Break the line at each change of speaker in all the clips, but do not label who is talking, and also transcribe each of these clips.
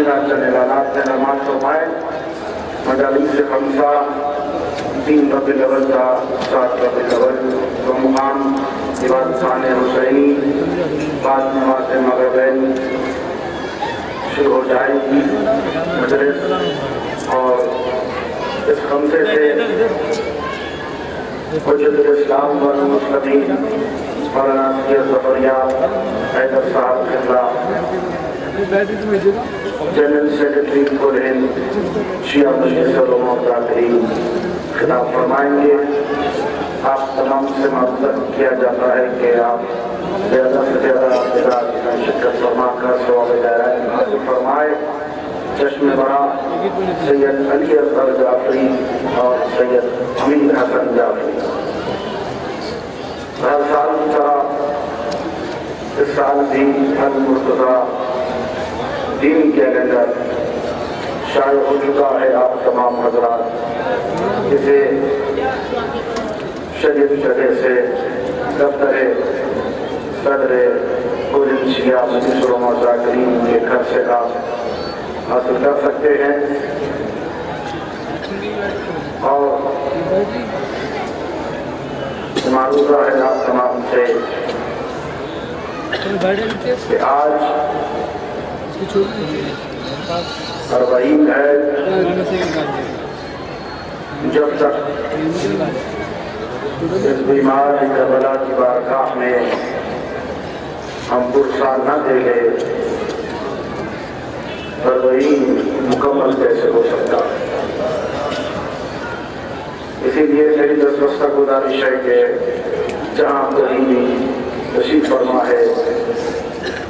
چند اعلانات میں نماز فرمائے. مجالس خمسہ 3 ربیع الاول کا 7 ربیع الاول و مقام عبادت خانہ حسینی بعد نماز مغربین شروع ہو جائے گی مجلس. اور اس خمسے سے حجت الاسلام والمسلمین مولانا سید ظفریہ حیدر صاحب خطلہ جنرل سیکرٹری کل ہند شیعہ مجلس علماء ذاکرین خطاب فرمائیں گے. آپ تمام سے معذرت کیا جاتا ہے کہ آپ زیادہ سے زیادہ میں شرکت فرما کر ثواب دارین حاصل فرمائے. چشم بڑا سید علی اصغر جعفری اور سید امیر حسن جعفری ہر سال کی طرح اس سال بھی المرتضیٰ دین کے اندر شائع ہو چکا ہے. آپ تمام حضرات اسے شریف جگہ سے دفتر صدر کل ہند شیعہ مجلس علماء ذاکرین کے گھر سے آپ حاصل کر سکتے ہیں. اور معروضہ ہے آپ تمام سے کہ آج 40 ہے جب تک اس بیمار کربلا کی بارگاہ میں ہم پرسا نہ دے لے 40 مکمل کیسے ہو سکتا. اسی لیے میری دستبستہ گزارش ہے کہ جہاں قریبی تشریف فرما ہے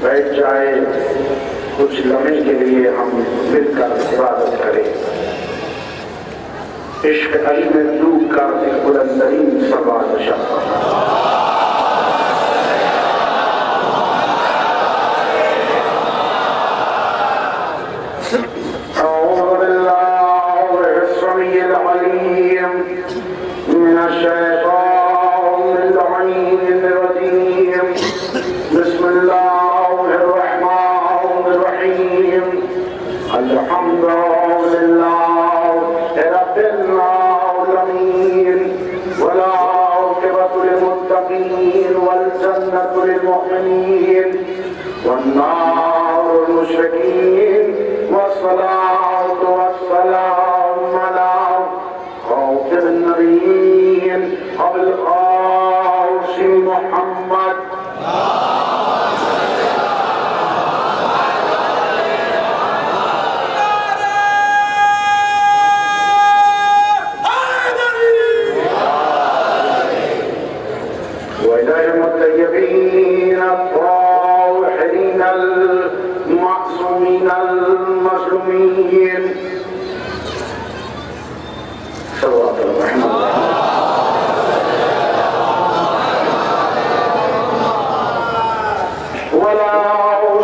بیٹھ جائے, کچھ لمحے کے لیے ہم مل کر عبادت کریں. عشق علی میں ڈوب کر ایک بلندترین سوال شاہ والنار المشركين والصلاة والسلام على خاتم النبيين أبي القاسم محمد وإليهم الطيبين الطاهرين المعصومين المظلومين صلوات الله ولا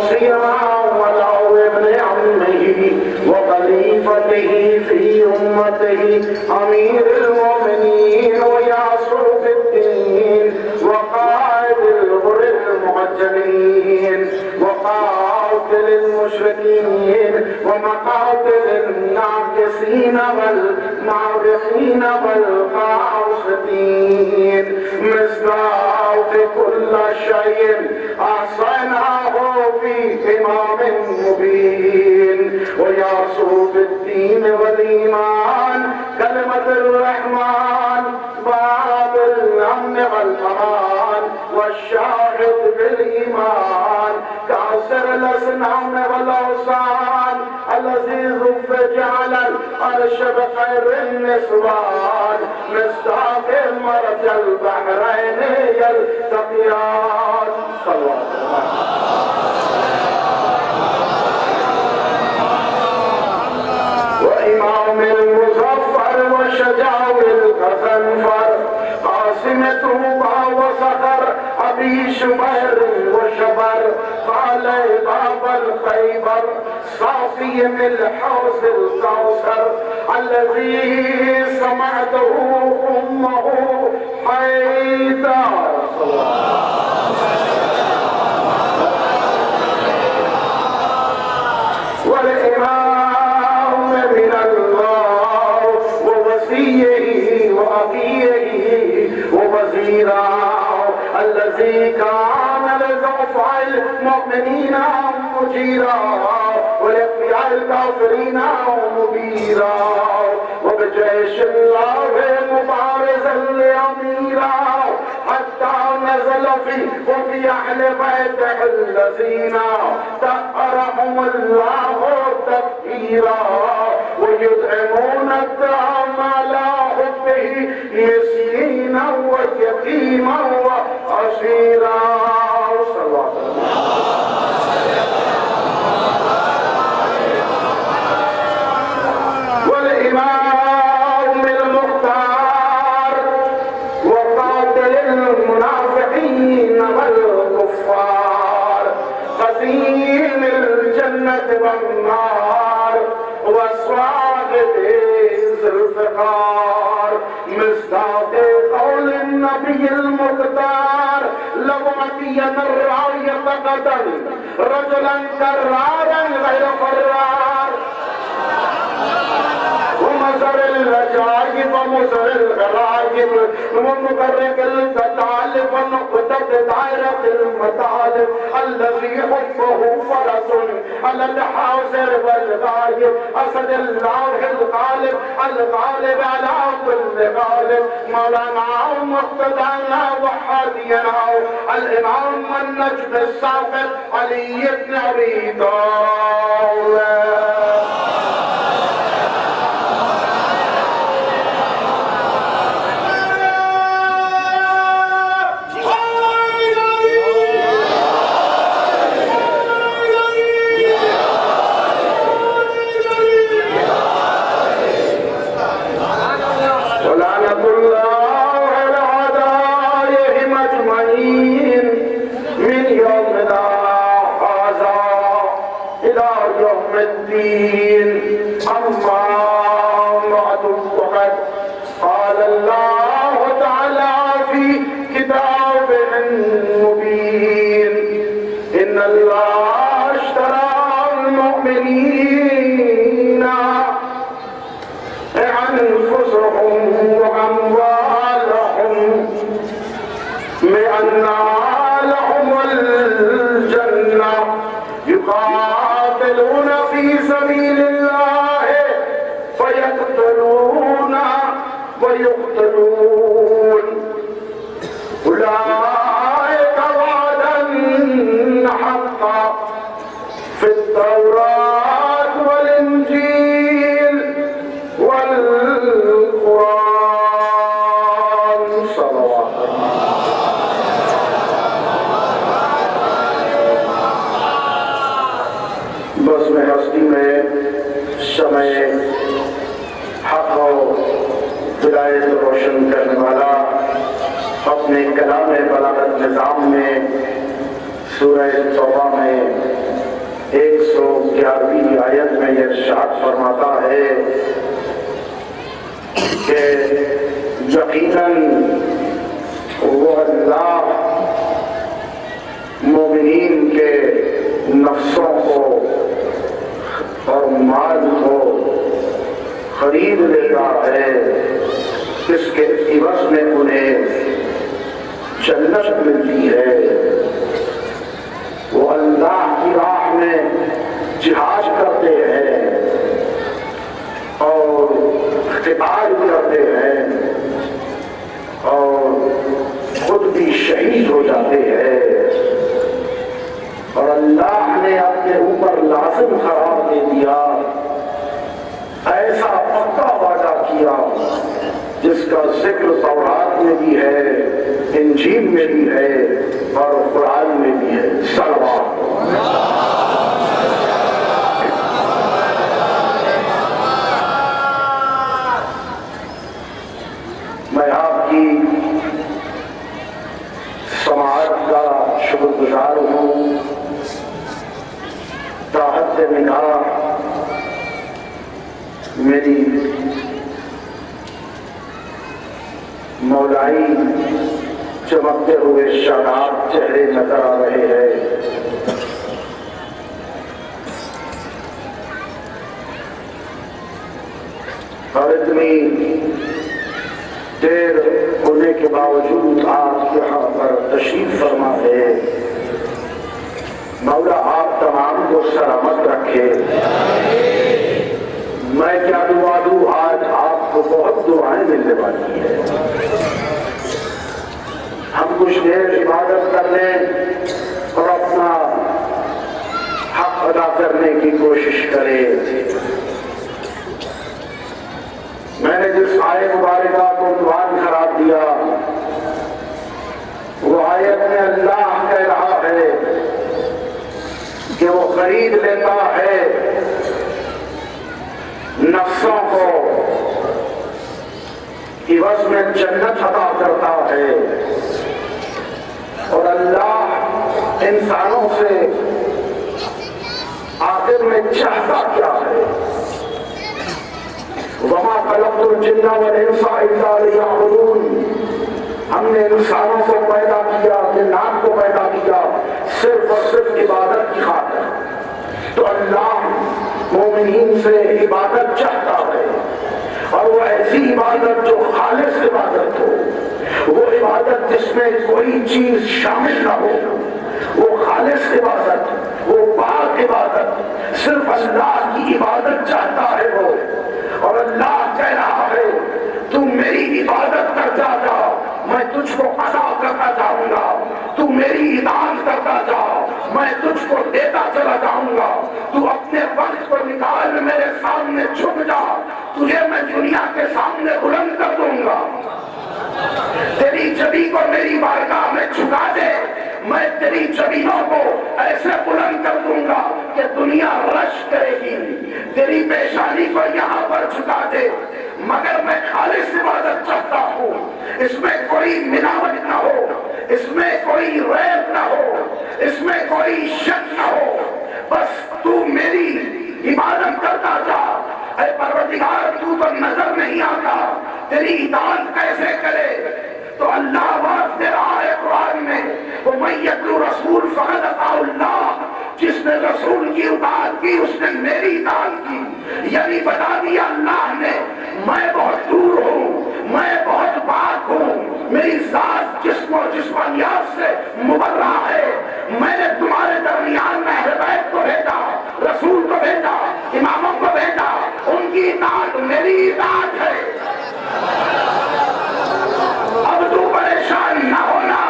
سيما ولا ابن عمه وخليفته في أمته أمير المؤمنين ويعصر في الدين وقائد الغر المعجلين وقاتل المشركين ومقاتل الناكسين والمعرقين والقاصدين مصداق كل شيء أحصيناه في إمام مبين ويعصر بالدين والإيمان كلمة الرحمن باب الأمن والأمان والشاهد بالإيمان كعسر الأصنام والأوثان الذي جعل العرش بخير النسوان مصداق مرج البحرين يلتقيان صلى الله عليه وسلم وإمام المظفر وشجاع الغضنفر قاسم طوبى وصخر أبي شمير وشبر قال باب الخيبر صافي من الحوض الكوثر الذي سمعته أمه حيدر والإمام المؤمنين مجيرا ولأكفياء الكافرين مبيرا وبجيش الله مبارزا لأميرا حتى نزل وفي أهل بيته الذين طهرهم الله تطهيرا ويطعمون الطعام على حبه مسكينا ويتيما وأسيرا صلى الله عليه وسلم. والإمام المختار وقاتل المنافقين والكفار قسيم الجنة والنار وصاحب ذي الفقار مصداق قول النبي المختار لو أتينا الراية غدا رجلا كرارا غير فرار ومزر العجائب ومزر الغرائب ومقرق التطالب ونقطة دائرة المطالب الذي حبه فرس على الحاضر والغائب أسد الله الغالب الغالب على كل غالب مولانا مقتدانا وحادينا الإمام النجم السافر علي بن أبي طالب. الدين أما بعد فقد قال الله تعالى في كتابه المبين إن الله اشترى المؤمنين أنفسهم وأموالهم بأن لهم الجنة يقاتلون في سبيل الله فيقتلون ويقتلون أولئك وعدا حقا في التوراة والإنجيل والقرآن صلوات بس میں ہستی میں شمع حق و ہدایت روشن کرنے والا اپنے کلام بلاغت نظام میں سورہ توبہ میں 111ویں آیت میں یہ ارشاد فرماتا ہے کہ یقیناً وہ اللہ مومنین کے نفسوں کو اور مال کو خرید لیتا ہے اس کے عوض میں انہیں جنت ملتی ہے. وہ اللہ کی راہ میں جہاد کرتے ہیں اور قتال کرتے ہیں اور خود بھی شہید ہو جاتے ہیں اور اللہ نے اپنے اوپر لازم قرار دے دیا ایسا پکا وعدہ کیا جس کا ذکر تورات میں بھی ہے انجیل میں بھی ہے اور قرآن میں بھی ہے. صلوات میں آپ کی سماعت کا شکر گزار ہوں. تاحت نگاہ میری مولائی چمکتے ہوئے شاداب چہرے نظر آ رہے ہیں. اور اتنی دیر ہونے کے باوجود آپ یہاں پر تشریف فرما ہے مولا آپ تمام کو سلامت رکھے۔ میں کیا دعا دوں، آج آپ کو بہت دعائیں ملنے والی ہیں۔ ہم کچھ دیر عبادت کر لیں اور اپنا حق ادا کرنے کی کوشش کریں۔ میں نے جس آیت مبارکہ کو عنوان قرار دیا وہ آیت میں اللہ کہہ رہا ہے کہ وہ خرید لیتا ہے نفسوں کو، عوض میں جنت عطا کرتا ہے۔ اور اللہ انسانوں سے آخر میں چاہتا کیا ہے؟ وَمَا خَلَقْتُ الْجِنَّ وَالْإِنسَ إِلَّا لِيَعْبُدُونِ۔ ہم نے انسانوں کو پیدا کیا، جنات کو پیدا کیا صرف اور صرف عبادت کی خاطر۔ تو اللہ مومنین سے عبادت چاہتا ہے، اور وہ ایسی عبادت جو خالص عبادت ہو، وہ عبادت جس میں کوئی چیز شامل نہ ہو، وہ خالص عبادت، وہ پاک عبادت، صرف اللہ کی عبادت چاہتا ہے وہ۔ اور اللہ کہہ رہا ہے تو میری عبادت کرتا جا، میں تجھ کو عطا کرتا جاؤں گا۔ تو میری اطاعت کرتا جا، میں تجھ کو دیتا چلا جاؤں گا۔ تو اپنے وقت کو نکال میرے سامنے جھک جا، تجھے میں دنیا کے سامنے بلند کر دوں گا۔ تیری جبی کو میری بارگاہ میں جھکا دے، میں تیری جبینوں کو ایسے بلند کر دوں گا کہ دنیا رش کرے گی۔ تیری پیشانی کو یہاں پر جھکا دے، مگر میں خالص عبادت چاہتا ہوں، اس میں کوئی ملاوٹ نہ ہو، اس میں کوئی ریب نہ ہو، اس میں کوئی شک نہ ہو، بس تو میری عبادت کرتا جا۔ اے پروردگار تو نظر نہیں آتا، تیری اطاعت کیسے کرے؟ تو اللہ بات دے رہا ہے قرآن میں، وَمَن يَطِعِ الرَّسُولَ فَقَدْ أَطَاعَ اللَّهَ۔ جس نے رسول کی اطاعت کی اس نے میری اطاعت کی، یعنی بتا دیا اللہ نے میں بہت دور ہوں، میں بہت پاک ہوں، میری ذات جسم و جسمانیات سے مبرہ ہے۔ میں نے تمہارے درمیان میں اہل بیت کو بھیجا، رسول کو بھیجا، اماموں کو بھیجا، ان کی اطاعت میری اطاعت ہے۔ اب تو پریشان نہ ہونا،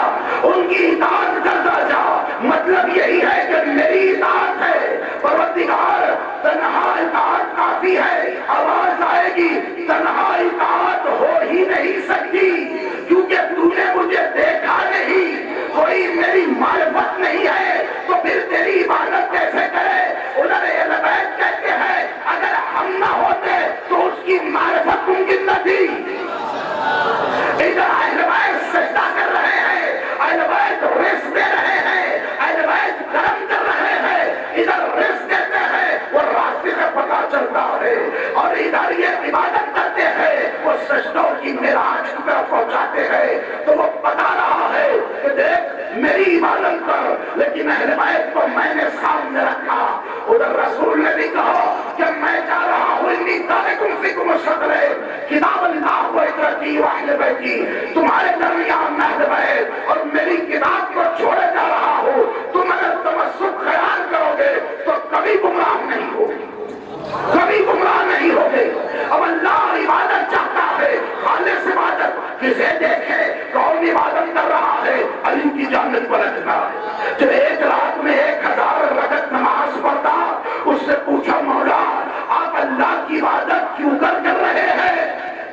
ان کی اطاعت کرتا جا، مطلب یہی ہے کہ میری اطاعت ہے۔ پروردگار تنہا اطاعت کافی ہے، آواز آئے گی تنہا اطاعت ہو ہی نہیں سکتی، کیونکہ تو نے مجھے دیکھا نہیں، کوئی میری معرفت نہیں ہے، تو پھر تیری عبادت کیسے کرے؟ ادھر اہل بیت کہتے ہیں اگر ہم نہ ہوتے تو اس کی معرفت ممکن نہ تھی۔ ادھر اہل بیت سجدہ کر رہے ہیں، اہل بیت رزق دے رہے ہیں، اہل بیت کرم کر رہے ہیں، ادھر رزق دیتے ہیں، وہ راستے سے پتہ چلتا ہے، اور ادھر یہ عبادت کرتے ہیں، وہ سجدوں کی معراج کی طرف پہنچاتے ہیں۔ تو وہ بتا رہا ہے کہ دیکھ میری عبادت کر، لیکن اہل بیت کو میں نے سامنے رکھا۔ ادھر رسول نے بھی کہا کہ میں جا رہا ہوں، انی تارکم فیکم الشطرین کتاب اللہ و اطرتی و اہل بیتی، تمہارے درمیان میں اہل بیت اور میری کتاب کو چھوڑے جا رہا ہوں۔ تم اگر تمسک خیال کرو گے تو کبھی گمراہ نہیں ہوگے، کبھی گمراہ نہیں ہوگے۔ اب اللہ عبادت چاہتا ہے، خالص عبادت۔ کسے دیکھے کون عبادت کر رہا ہے؟ علی کی جانب پلٹنا ہے۔ جب ایک رات میں 1000 رکعت نماز پڑھتا، اس سے پوچھا مولا آپ اللہ کی عبادت کیوں کر رہے ہیں؟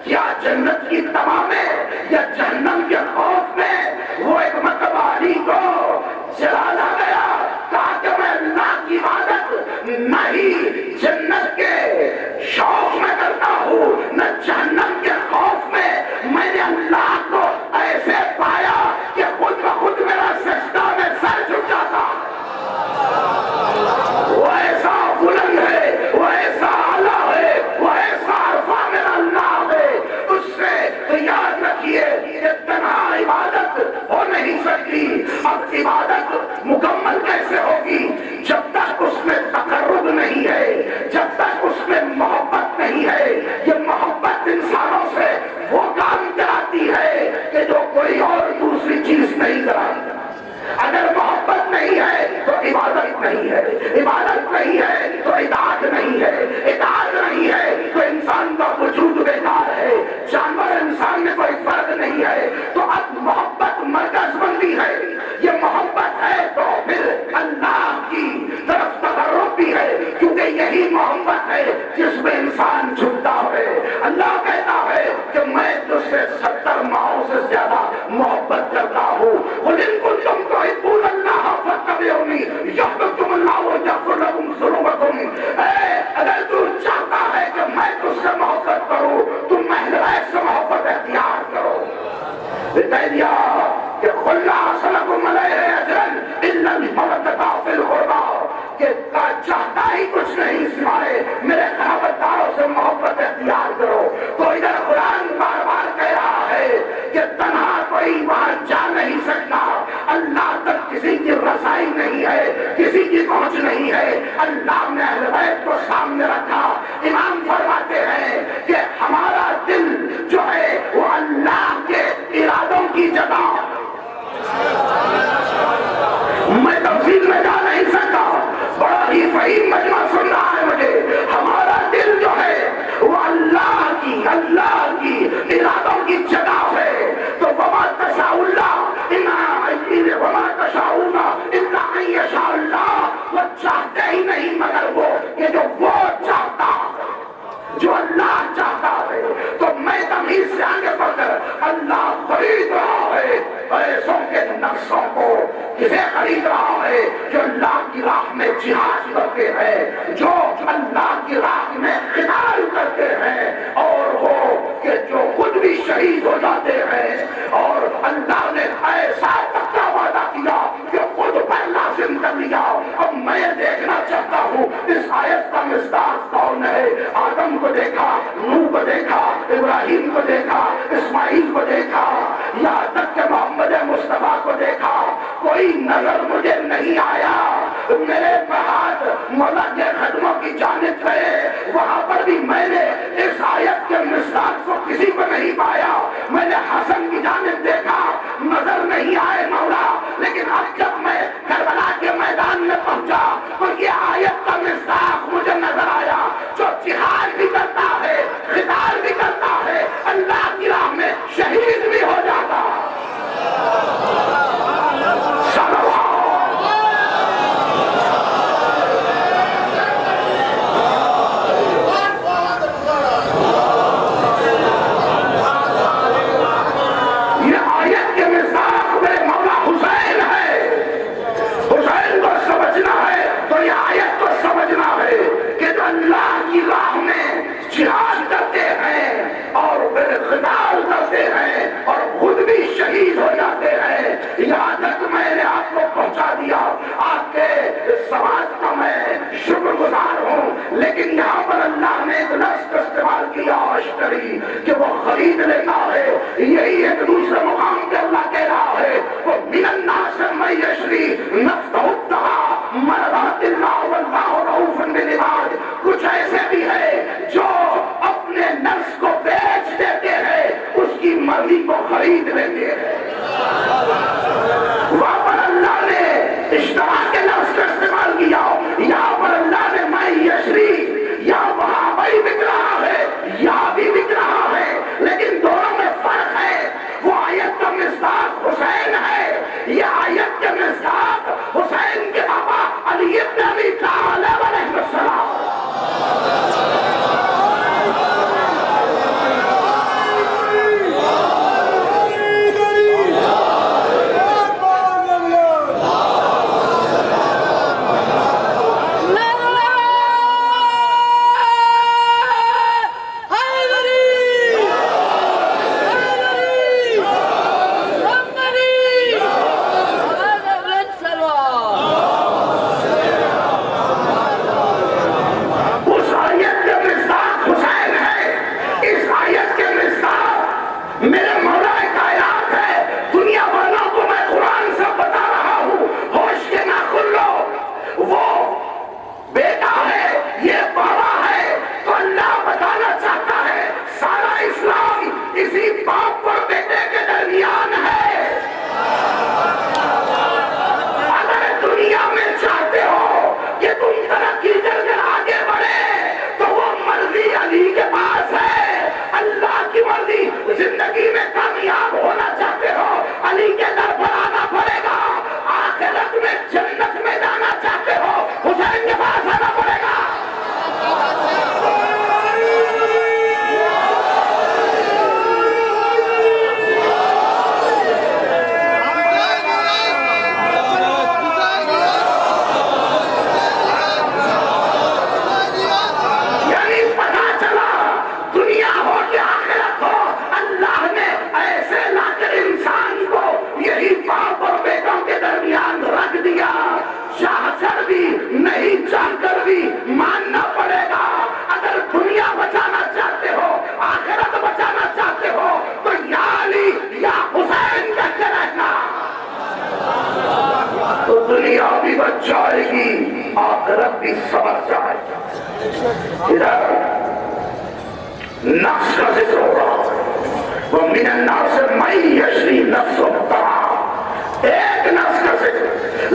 کیا جنت کی تما میں یا جہنم کے خوف میں؟ وہ ایک مرتبہ علی کو چلا گیا، کہا کہ میں اللہ کی عبادت نہیں جنت کے شوق میں کرتا ہوں، نہ جہنم کے خوف میں۔ میں نے اللہ کو ایسے پایا کہ خود بخود میرا سجدہ میں سر جھک جاتا۔ وہ ایسا بلند ہے، وہ ایسا اعلیٰ ہے، وہ ایسا عرفہ میرا اللہ ہے۔ اس سے تو یاد رکھیے کہ تنہا عبادت ہو نہیں سکتی۔ اب عبادت مکمل کیسے ہوگی؟ جب تک اس میں تقرب نہیں ہے، نہیں ہے، عبادت نہیں ہے تو اطاعت نہیں ہے، اطاعت نہیں ہے تو انسان کا وجود بیکار ہے، جانور انسان میں کوئی فرق نہیں ہے۔ تو اب محبت مرکز بندی ہے، یہ محبت ہے تو پھر اللہ کی طرف تقرب بھی ہے، کیونکہ یہی محبت ہے جس میں انسان جھکتا ہے۔ اللہ کہتا ہے کہ میں تجھ سے 70 ماؤں سے زیادہ محبت کرتا ہوں۔ قل ان کنتم تحبون اللہ فاتبعونی یحببکم اللہ ویغفر لکم ذنوبکم۔ اگر تو چاہتا ہے کہ میں تجھ سے محبت کروں تو اہل بیت سے محبت اختیار کرو۔ کہہ دیا کہ قل لا اسألکم علیہ اجرا الا المودۃ فی القربی، کہ چاہتا ہی کچھ نہیں سوائے میرے قرابت داروں سے محبت اختیار کرو۔ تو ادھر قرآن بار بار کہہ رہا ہے کہ تنہا کوئی وہاں جا نہیں سکتا، اللہ تک کسی کی رسائی نہیں ہے، کسی کی پہنچ نہیں ہے۔ اللہ نے اہل بیت کو سامنے رکھا۔ امام فرماتے ہیں کہ ہمارا دل جو ہے وہ اللہ کے ارادوں کی جگہ، میں تفصیل میں جا نہیں سکتا، بڑا ہی فہیم مجمع سن رہا ہے مجھے، ہمارا دل جو ہے وہ اللہ کی ارادوں کی جگہ ہے۔ تو وما تشاءون الا ان یشاء اللہ، وہ چاہتے ہی نہیں مگر وہ کہ جو وہ چاہتا، جو اللہ چاہتا ہے۔ تو میں تمیز سے آگے بڑھ کر اللہ خرید رہا ہے ایسوں کے نفسوں کو، کسے خرید رہا ہے؟ جو اللہ کی راہ میں جہاد کرتے ہیں، جو اللہ کی راہ میں قتال کرتے ہیں، اور وہ کہ جو خود بھی شہید ہو جاتے ہیں۔ اور اللہ نے ایسا پکا وعدہ کیا کہ خود پر لازم کر لیا۔ اب میں دیکھنا چاہتا ہوں اس آیت کا مصداق کون ہے؟ آدم کو دیکھا، نوح کو دیکھا، ابراہیم کو دیکھا، اسماعیل کو دیکھا، یہاں تک کہ محمد مصطفیٰ کو دیکھا، کوئی نظر مجھے نہیں آیا۔ میرے ہاتھ مولا کے قدموں کی جانب گئے، وہاں پر بھی میں نے اس آیت کے مصداق کو کسی کو نہیں پایا۔ میں نے حسن کی جانب دیکھا، نظر نہیں آئے مولا، لیکن اب جب میں کربلا کے میدان میں پہنچا تو یہ آیت کا مصداق مجھے نظر آیا، جو جہاد بھی کرتا ہے، قتال بھی کرتا ہے، اللہ کی راہ میں شہید بھی ہو جاتا۔ یہاں تک میں نے آپ کو پہنچا دیا، آپ کے سماج کا میں شکر گزار ہوں، لیکن یہاں پر اللہ نے ایک لفظ استعمال کیا اشتری، کہ وہ خرید لیتا ہے۔ یہی ایک دوسرے مقام پہ اللہ کہہ رہا ہے وہ من الناس من یشری نفسہ ابتغاء مرضات اللہ واللہ رؤوف بالعباد، کچھ ایسے بھی ہے جو اپنے نفس کو بیچ دیتے ہیں، اس کی مرضی کو خرید لیتے ہیں۔ وہاں پر اللہ نے اشترا کے لفظ کا استعمال کیا، یہاں پر اللہ نے میں یشری، یا وہاں بھی بک رہا ہے، یہاں بھی بک رہا ہے، لیکن دونوں میں فرق ہے۔ وہ آیت کا مصداق حسین ہے، یہ آیت کے مصداق حسین کے پاپا علی ابن ابی طالب علیہ السلام۔ معذرت بھی سبق چاہے. ادھر نفس کا ذکر ہو رہا ہے. وَمِنَ النَّاسِ مَن يَشْرِي نَفْسَهُ ابْتِغَاءَ، ایک نفس کا ذکر.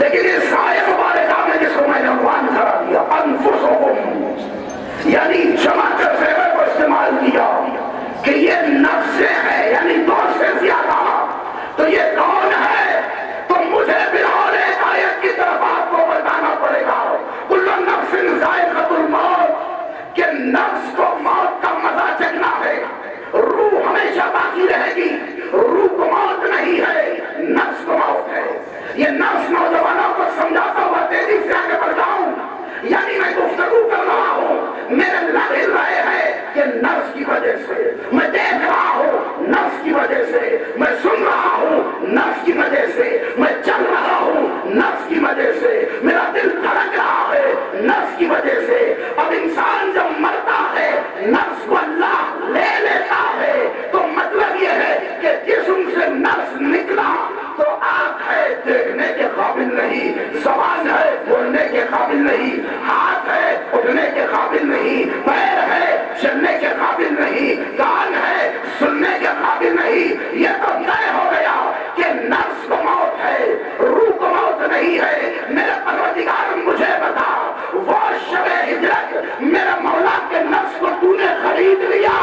لیکن اس آیت مبارکہ میں جس کو میں نے عنوان کرا دیا انفسہم، یعنی جمع کر زیور کو استعمال کیا کہ یہ نفسیں ہیں، یعنی دو سے زیادہ. تو یہ کون ہے؟ تو مجھے پھر اور ایک آیت کی طرف آپ کو بتانا پڑے گا. کل نفس ذائقۃ الموت، کہ نفس کو موت کا مزہ چکھنا ہے. روح ہمیشہ باقی رہے گی، روح کو موت نہیں ہے، نفس کو موت ہے. یہ نفس نوجوانوں کو سمجھاتا ہوا تیزی سے آگے بڑھ جاؤں، یعنی میں گفتگو کر رہا ہوں، میرے لب ہل رہے ہیں کہ نفس کی وجہ سے میں دیکھ رہا ہوں، نفس کی وجہ سے میں سن رہا ہوں، نفس کی وجہ سے میں چل رہا ہوں، نفس کی وجہ سے میرا دل دھڑک رہا ہے، نفس کی وجہ سے. اب انسان جب مرتا ہے نفس کو اللہ لے لیتا ہے، تو مطلب یہ ہے کہ جسم سے نفس نکلا تو آنکھ ہے دیکھنے کے قابل نہیں، زبان ہے بولنے کے قابل نہیں، ہاتھ ہے اٹھنے کے قابل نہیں، پیر ہے چلنے کے قابل نہیں، کان ہے سننے کے قابل نہیں. یہ تو طے ہو گیا کہ نفس کو موت ہے، روح کو موت نہیں ہے. میرے پروردگار مجھے بتا، وہ شب ہجرت میرے مولا کے نفس کو تو نے خرید لیا.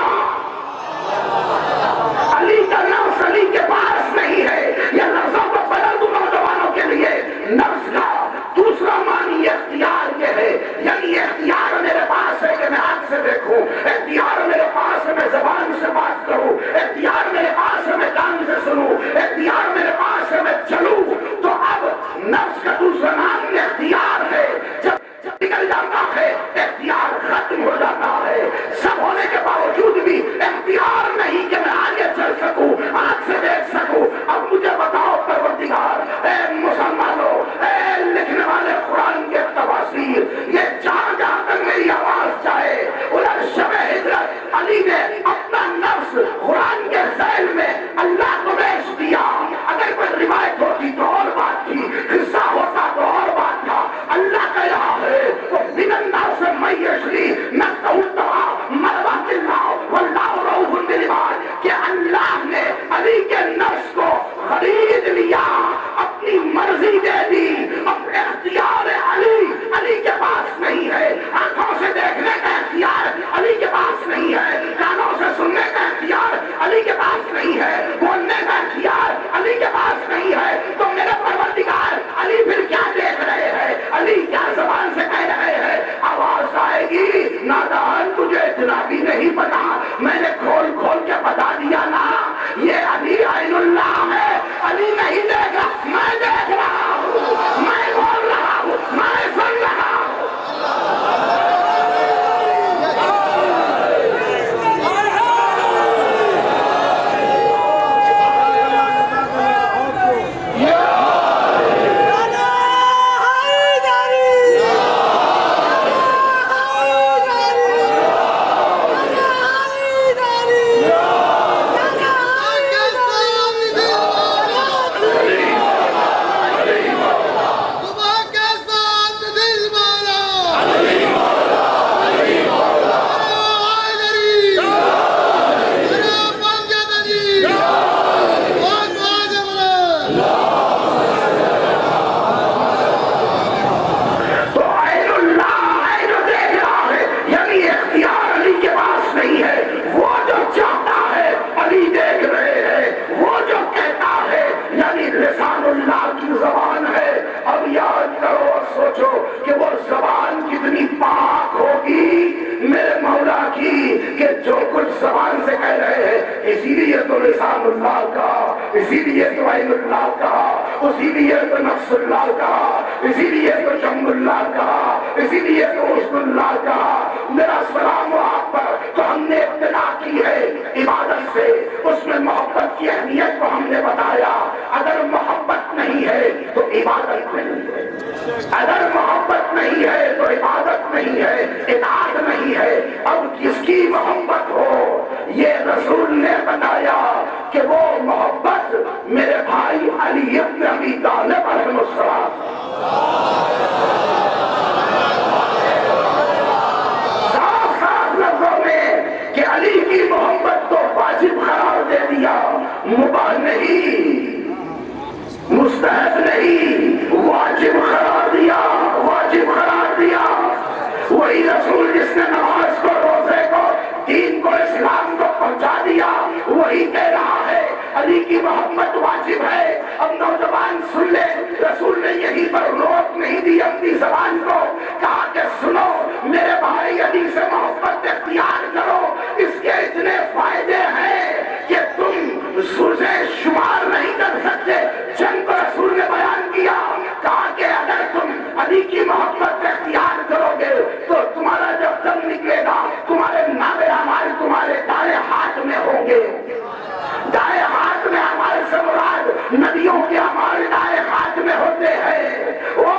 علی کا نفس علی کے پاس نہیں ہے. یہ لفظوں کو بدل دوں نوجوانوں کے لیے. نفس کا دوسرا معنی اختیار کے ہے، یعنی اختیار میرے پاس ہے کہ میں آنکھ سے دیکھوں، اختیار میرے پاس ہے میں زبان سے بات کروں، اختیار میرے پاس ہے میں کان سے سنوں، اختیار میرے پاس ہے میں چلوں. تو اب نفس کا دوسرا نام اختیار ہے. جب نکل جاتا ہے اختیار ختم ہو جاتا ہے. سب ہونے کے باوجود بھی اختیار نہیں کہ میں آگے چل سکوں، آنکھ سے دیکھ سکوں. اب مجھے بتاؤ پروردگار، اے مسلمانوں، اے لکھنے والے قرآن کے تفاسیر، یہ جہاں جہاں تک میری آواز جائے، ادھر شب ہجرت علی نے اپنا نفس قرآن کے ذیل میں اللہ کو بیچ دیا. اگر کوئی روایت ہوتی تو اور بات تھی، قصہ ہوتا تو اور بات تھا. اللہ کا یہاں ہے تو من الناس من یشری نفسہ ابتغاء مرضات اللہ واللہ رؤوف بالعباد، کہ اللہ نے علی کے نفس کو خرید لیا، اپنی مرضی دے دی. اب اختیار علی کے پاس نہیں ہے. آنکھوں سے دیکھنے کا اختیار علی کے پاس نہیں ہے، کانوں سے سننے کا اختیار علی کے پاس نہیں ہے، بولنے کا اختیار علی کے پاس نہیں ہے. تو میرے پروردگار علی پھر کیا دیکھ رہے ہیں؟ علی کیا زبان سے کہہ رہے ہیں؟ آواز آئے گی، نادان تجھے اتنا بھی نہیں پتا، میں نے کھول کھول کے بتا دیا نا، یہ علی عین اللہ ہے. علی نہیں دیکھ رہا، میں دیکھ رہا ہوں، میں بول رہا ہوں، میں سن رہا ہوں. اسی لیے تو لسان اللہ کا، اسی لیے تو عین اللہ کا، اسی لیے تو نفس اللہ کا، اسی لیے تو شم اللہ کا، اسی لیے تو حسن اللہ کا. میرا سلام ہو آپ پر. تو ہم نے ابتدا کی ہے عبادت سے، اس میں محبت کی اہمیت کو ہم نے بتایا. اگر محبت نہیں ہے تو عبادت نہیں ہے، اگر محبت نہیں ہے تو عبادت نہیں ہے، اطاعت نہیں ہے. اب جس کی محبت ہو، یہ رسول نے بتایا کہ وہ محبت میرے بھائی علی ابن ابی طالب علیہ السلام. کی محبت واجب ہے۔ اب نوجوان سن لے، رسول نے یہیں پر روک نہیں دی اپنی زبان کو، کہا کہ سنو میرے بھائی علی سے محبت اختیار کرو، اس کے اتنے فائدے ہیں کہ تم سوزے شمار نہیں کر سکتے۔ جنگ کو رسول نے بیان کیا، کہا کہ اگر تم علی کی محبت اختیار کرو گے تو تمہارا جب دم نکلے گا تمہارے نامے اعمال تمہارے دائیں ہاتھ میں ہوں گے۔ دائیں ہاتھ میں اعمال سے مراد نبیوں کے اعمال دائیں ہاتھ میں ہوتے ہیں، وہ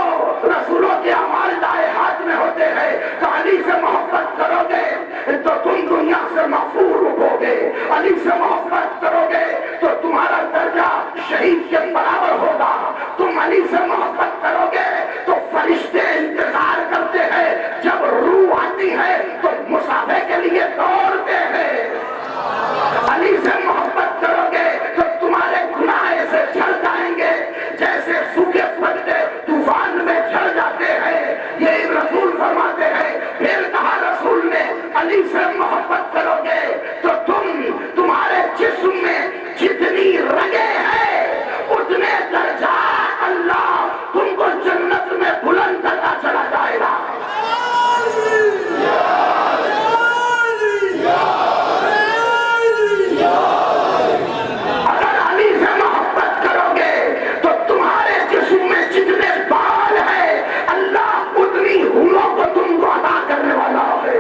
رسولوں کے اعمال دائیں ہاتھ میں ہوتے ہیں۔ تو علی سے محبت کرو گے تو تم دنیا سے محفوظ ہو گے، علی سے محبت کرو گے تو تمہارا درجہ شہید کے برابر ہوگا۔ تم علی سے محبت کرو گے تو فرشتے انتظار کرتے ہیں، جب روح آتی ہے تو مصافحے کے لیے دوڑتے ہیں۔ علی سے محبت کرو گے تو تمہارے گناہ ایسے جھڑ جائیں گے جیسے سوکھے پتے طوفان میں جھڑ جاتے ہیں۔ یہ رسول فرماتے ہیں۔ پھر کہا رسول نے علی سے محبت کرو گے تو تمہارے جسم میں جتنی رگیں ہیں اتنے درجات اللہ تم کو جنت میں بلند کرتا چلا جائے گا۔ اگر علی سے محبت کرو گے تو تمہارے جسم میں جتنے بال ہیں اللہ اتنی حوروں کو تم کو عطا کرنے والا ہے۔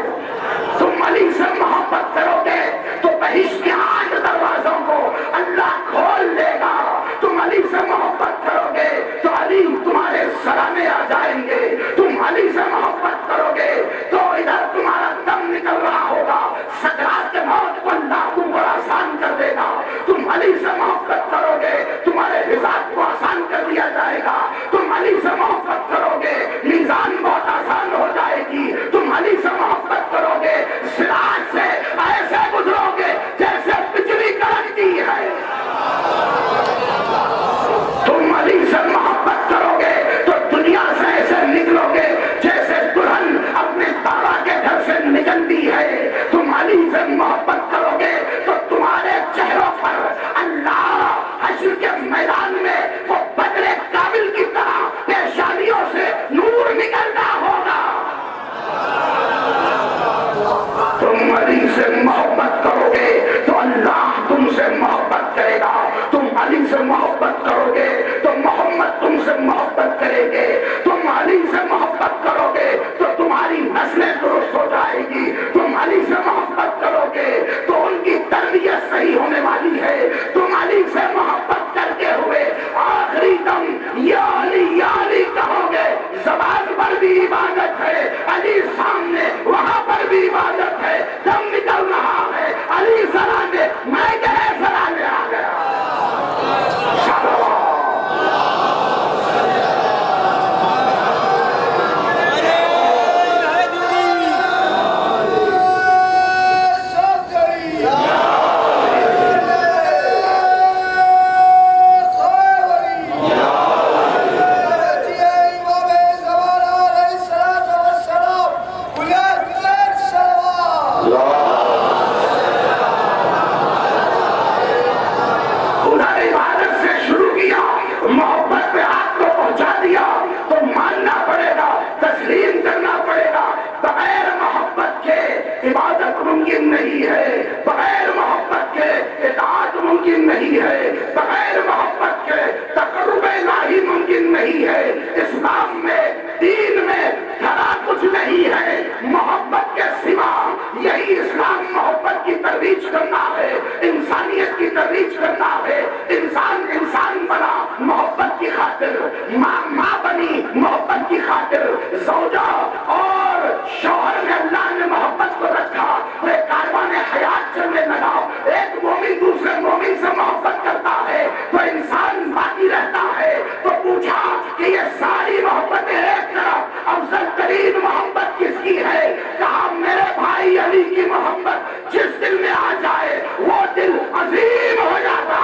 تم علی سے محبت کرو گے تو بہشت کے 8 دروازوں کو اللہ کھول دے گا۔ تم علی سے محبت کرو گے تو علی تمہارے سرانے آ جائیں گے۔ تم علی سے محبت کرو گے تو ادھر تمہارا دم نکل رہا ہوگا، سکرات کے موت کو اللہ تم کو آسان کر دے گا۔ تم علی سے محبت کرو گے تمہارے حساب کو آسان کر دیا جائے گا۔ تم علی سے محبت کرو گے میزان بہت آسان ہو جائے گی۔ تم علی سے محبت کرو گے صراط سے ایسے گزرو گے جیسے بجلی کڑکتی ہے۔ تم علی سے محبت کرو گے تو دنیا سے ایسے نکلو گے جیسے دلہن اپنے بابا کے گھر سے نکلتی ہے۔ تم علی سے محبت کرو گے تو تمہارے چہروں پر اللہ حشر کے میدان میں وہ بدر کامل کی طرح پیشانیوں سے نور نکلتا ہوگا۔ تم علی سے محبت کرو گے تو اللہ تم سے محبت کرے گا۔ تم علی سے محبت کرو گے تو محمد تم سے محبت کرے گے۔ تم علی سے محبت کرو گے تو تمہاری نسلیں درست ہو جائے گی۔ تم علی سے محبت کرو گے تو ان کی تربیت صحیح ہونے والی ہے۔ تم علی سے محبت کرتے ہوئے آخری دم یا علی کہو گے، زبان پر بھی عبادت ہے، علی سامنے وہاں پر بھی عبادت ہے۔ دم نکل رہا ہے، علی سرانے، میں کہے سرانے آ گیا۔ عبادت ممکن نہیں ہے، بغیر محبت کے اطاعت ممکن نہیں ہے، بغیر محبت کے تقرب الہی ممکن نہیں ہے۔ اسلام میں دین میں دھرا کچھ نہیں ہے محبت کے سوا۔ یہی اسلام محبت کی ترویج کرنا ہے، انسانیت کی ترویج کرنا ہے۔ انسان بنا محبت کی خاطر، ماں بنی محبت کی خاطر، زوجہ اور شوہر میں اللہ نے محبت کو رکھا، ایک کاروان حیات چلنے لگا۔ ایک مومن دوسرے مومن سے محبت کرتا ہے تو انسان باقی رہتا ہے۔ تو پوچھا کہ یہ ساری محبتیں ایک طرف، افضل ترین محبت کس کی ہے؟ کہا میرے بھائی علی کی محبت جس دل میں آ جائے وہ دل عظیم ہو جاتا۔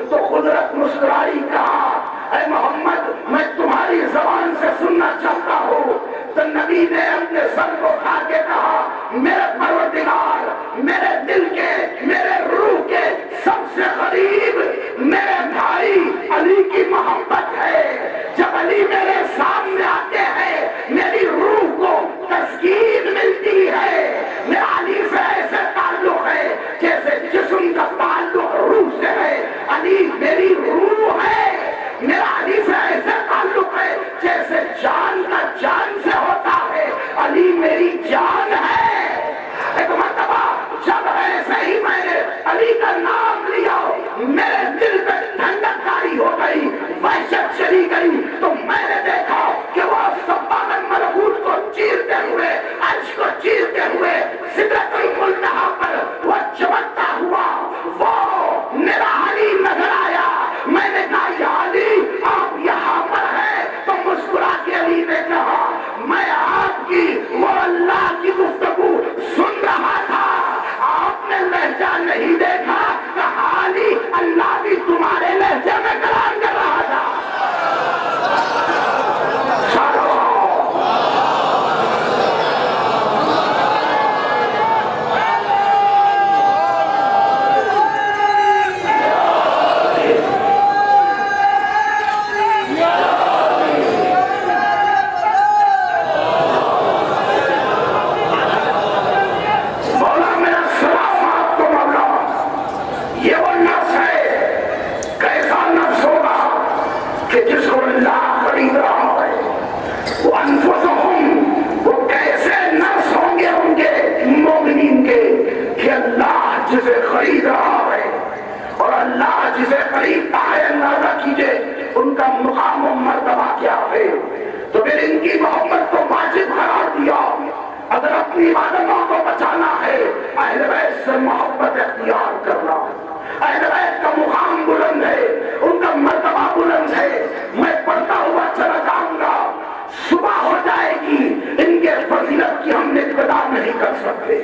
تو قدرت مسکرائی، کہا اے محمد میں تمہاری زبان سے سننا چاہتا ہوں۔ تو نبی نے اپنے سر کو اٹھا کے کہا میرے پروردگار، میرے دل کے، میرے روح کے سب سے قریب میرے بھائی علی کی محبت ہے۔ جب علی میرے سامنے آتے ہیں میری روح کو تسکین ملتی ہے۔ میرا علی سے ایسے تعلق ہے جیسے جسم کا تعلق روح سے ہے، علی میری روح ہے۔ میرا علی سے ایسے تعلق ہے جیسے جان کا جان سے ہوتا ہے، علی میری جان ہے۔ ایک مرتبہ جب ایسے ہی میں نے علی کا نام لیا میرے دل پہ ٹھنڈک جاری ہو گئی، وحشت چلی گئی، تو میں نے دیکھا کہ وہ سبحان ملکوت کو چیرتے ہوئے، عرش کو چیرتے ہوئے سدرۃ المنتہا پر وہ چمکتا ہوا وہ میرا علی نظر آیا۔ میں نے کہا یا علی آپ یہاں پر ہیں؟ تو مسکرا کے علی نے کہا میں آپ کی وہ اللہ کی گفتگو سن رہا تھا، آپ نے لہجہ نہیں دیکھا، کہا علی اللہ بھی تمہارے لہجے میں کلام کر رہا تھا۔ جسے خرید رہا ہے اور اللہ جسے خریدتا ہے، اندازہ کیجئے ان کا مقام و مرتبہ کیا ہے۔ تو پھر ان کی محبت کو واجب قرار دیا۔ اگر اپنی عبادتوں کو بچانا ہے اہل بیت سے محبت اختیار کرنا۔ اہل بیت کا مقام بلند ہے، ان کا مرتبہ بلند ہے۔ میں پڑھتا ہوا چلا جاؤں گا، صبح ہو جائے گی ان کے فضیلت کی ہم ابتدا نہیں کر سکتے،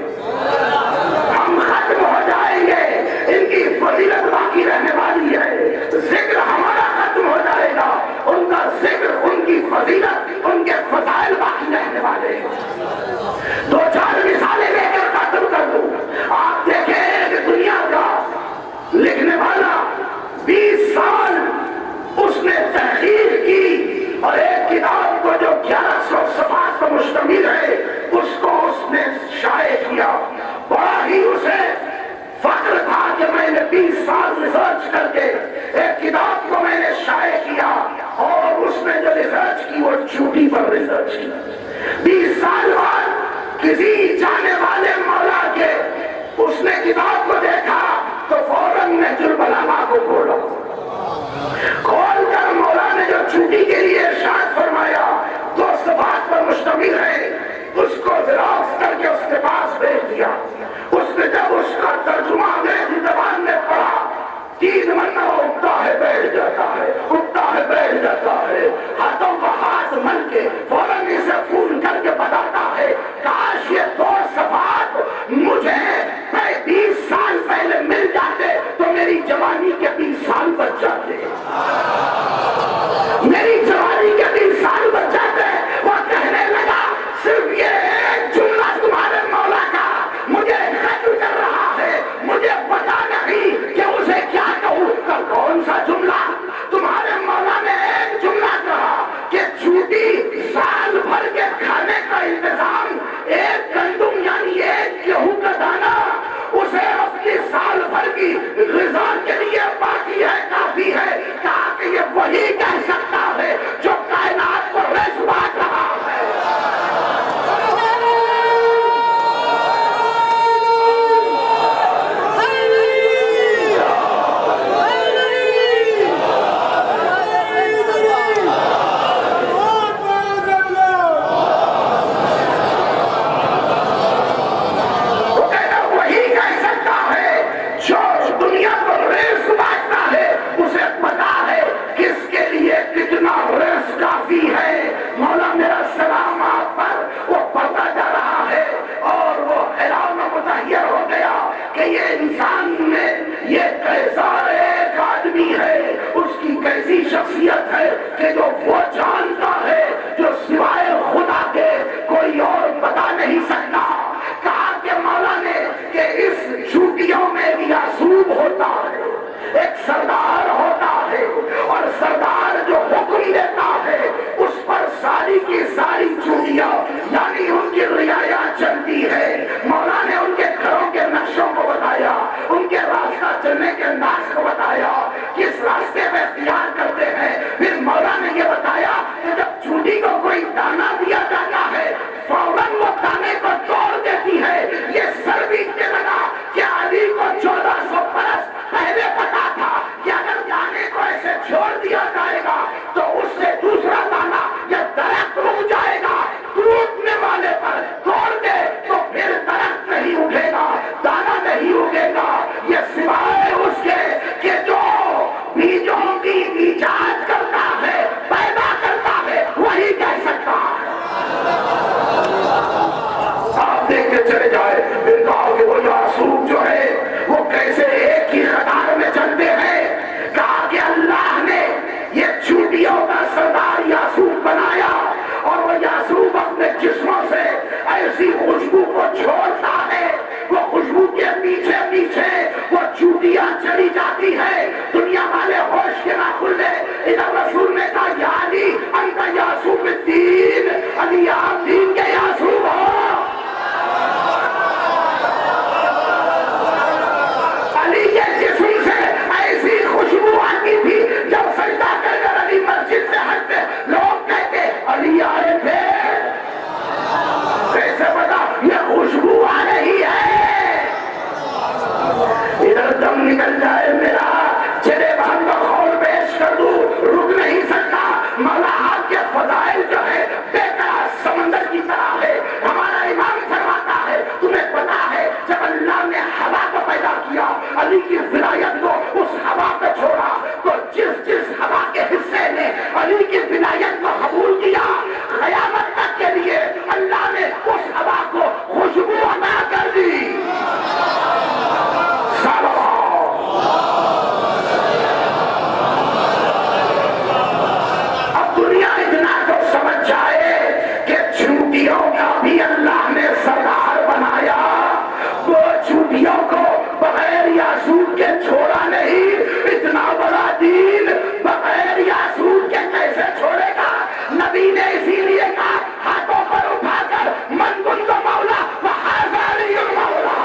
ہم ختم ہو جائیں گے ان کی فضیلت باقی رہنے والی ہے۔ ذکر ہمارا ختم ہو جائے گا، ان کا ذکر، ان کی فضیلت، ان کے فضائل باقی رہنے والے ہیں۔ دو چار مثالیں لے کر ختم کر دوں۔ آپ دیکھیں کہ دنیا کا لکھنے والا 20 سال اس نے تحقیق کی اور ایک کتاب کو جو 1100 صفحات پر مشتمل ہے اس کو اس نے شائع کیا۔ بڑا ہی اسے فخر تھا کہ میں نے 20 سال ریسرچ کر کے ایک کتاب کو میں نے شائع کیا، اور اس نے جو ریسرچ کی وہ چوٹی پر ریسرچ کی۔ 20 سال بعد کسی جانے والے مولا کے اس نے کتاب کو دیکھا تو فوراً نہج البلاغہ کو کھولا، کھول کر مولا نے جو چوٹی کے لیے ارشاد فرمایا 2 صفحات پر مشتمل ہے اس کو زراعت کر کے اس کے پاس بھیج دیا۔ اس نے جب اس کا ترجمہ انگریزی زبان میں پڑھا 3 مرتبہ اٹھتا ہے بیٹھ جاتا ہے، اٹھتا ہے بیٹھ جاتا ہے، ہاتھوں کا ہاتھ مل کے فوراً اسے فون کر کے بتاتا ہے کاش یہ 2 صفحات مجھے 20 سال پہلے مل جاتے تو میری جوانی کے 20 سال بچ جاتے، میری جوانی کے 20 سال بچ جاتے۔ وہ کہنے لگا صرف یہ ایک جملہ تمہارے مولا کا مجھے ختم کر رہا ہے، مجھے پتا نہیں کہ اسے کیا کہوں۔ کون سا جملہ؟ تمہارے ایسی شخصیت ہے کہ جو وہ جانتا ہے جو سوائے خدا کے کوئی اور بتا نہیں سکتا. کہا کہ مولا نے کہ اس چھٹیوں میں ایک یعصوب ہوتا ہے, ایک سردار ہوتا ہے, اور سردار جو حکم دیتا ہے اس پر ساری کی ساری چھٹیاں یعنی ان کی رعایا چلتی ہے. مولا نے ان کے گھروں کے نقشوں کو بتایا, ان کے راستہ چلنے کے انداز کو بتایا, کس راستے میں اختیار کرتے ہیں. پھر مولا نے یہ بتایا کہ جب چونٹی کو کوئی دانا دیا جاتا ہے فوراً وہ دانے کو توڑ دیتی ہے. یہ سر بیچنے لگا کہ علی کو 1400 برس پہلے پتا تھا کہ اگر دانے کو ایسے چھوڑ دیا جائے گا تو اس سے دوسرا دانا یا درخت رک جائے گا. ٹوٹنے والے پر توڑ دے تو پھر درخت نہیں اٹھے گا, دانا نہیں اگے گا. یہ سوائے اس کے کہ جو بیجوں کی ایجاد کرتا ہے, پیدا کرتا ہے, وہی کہہ سکتا ہے. آپ دیکھ کے چلے جائے. پھر کہا کہ وہ یعصوب جو ہے وہ کیسے ایک ہی قطار میں چلتے ہیں. کہا کہ اللہ نے یہ چونٹیوں کا سردار یعصوب بنایا اور وہ یعصوب اپنے جسموں سے ایسی خوشبو کو چھوڑتا ہے, وہ خوشبو کے پیچھے پیچھے وہ چونٹیاں چلی جاتی ہے. دنیا والے ہوش کے نہ کھلے. ادھر رسول نے کہا یا علی انت یعصوب الدین, علی آپ دین کے یعصوب ہو. علی کے جسم سے ایسی خوشبو آتی تھی جب سجدہ کر کر علی مسجد سے ہٹتے لوگ کہتے علی آئے تھے. کیسے پتا یہ خوشبو آ رہی ہے. ادھر دم نکل جائے میرا, چلے بہن کا خول پیش کر دوں, رک نہیں سکتا. مولا آپ کے فضائل جو ہے بے قرار سمندر کی طرح ہے. ہمارا امام فرماتا ہے تمہیں پتا ہے جب اللہ نے ہوا کو پیدا کیا, علی کی ولایت کو اس ہوا پہ چھوڑا, تو جس جس ہوا کے حصے نے علی کی ولایت کو قبول کیا قیامت تک کے لیے اللہ نے اس ہوا کو خوشبو عطا کر دی. اب دنیا اتنا تو سمجھ جائے کہ چونٹیوں کا بھی اللہ نے سردار بنایا. وہ چونٹیوں کو بغیر یعصوب کے چھوڑا نہیں. اتنا بڑا دین بغیر یعصوب کے کیسے چھوڑے گا. نبی نے اسی لیے کہا ہاتھوں پر اٹھا کر من کنت مولا فہذا علی مولا.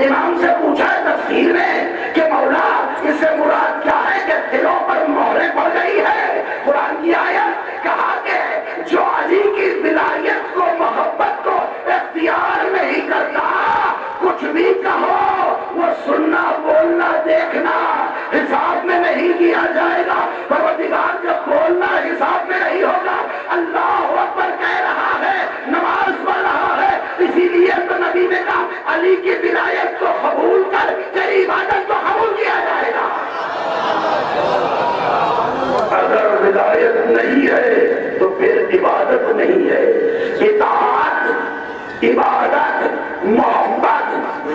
امام سے پوچھا تفسیر میں کہ مولا اس سے مراد کیا ہے کہ دلوں پر مہریں پڑ گئی ہے. قرآن کی آیت کہا کہ جو علی کی ولایت کو محبت کو اختیار نہیں کرتا, کچھ بھی کہو وہ سننا بولنا دیکھنا حساب میں نہیں کیا جائے گا. پروردگار جب بولنا حساب میں نہیں ہوگا. اللہ اکبر کہہ رہا ہے, نماز پڑھ رہا ہے, اسی لیے تو نبی نے کہا علی کی ولایت کو قبول کر تیری عبادت کو قبول کیا جائے گا. اگر ولایت نہیں ہے تو پھر عبادت نہیں ہے. اطاعت, عبادت, محبت,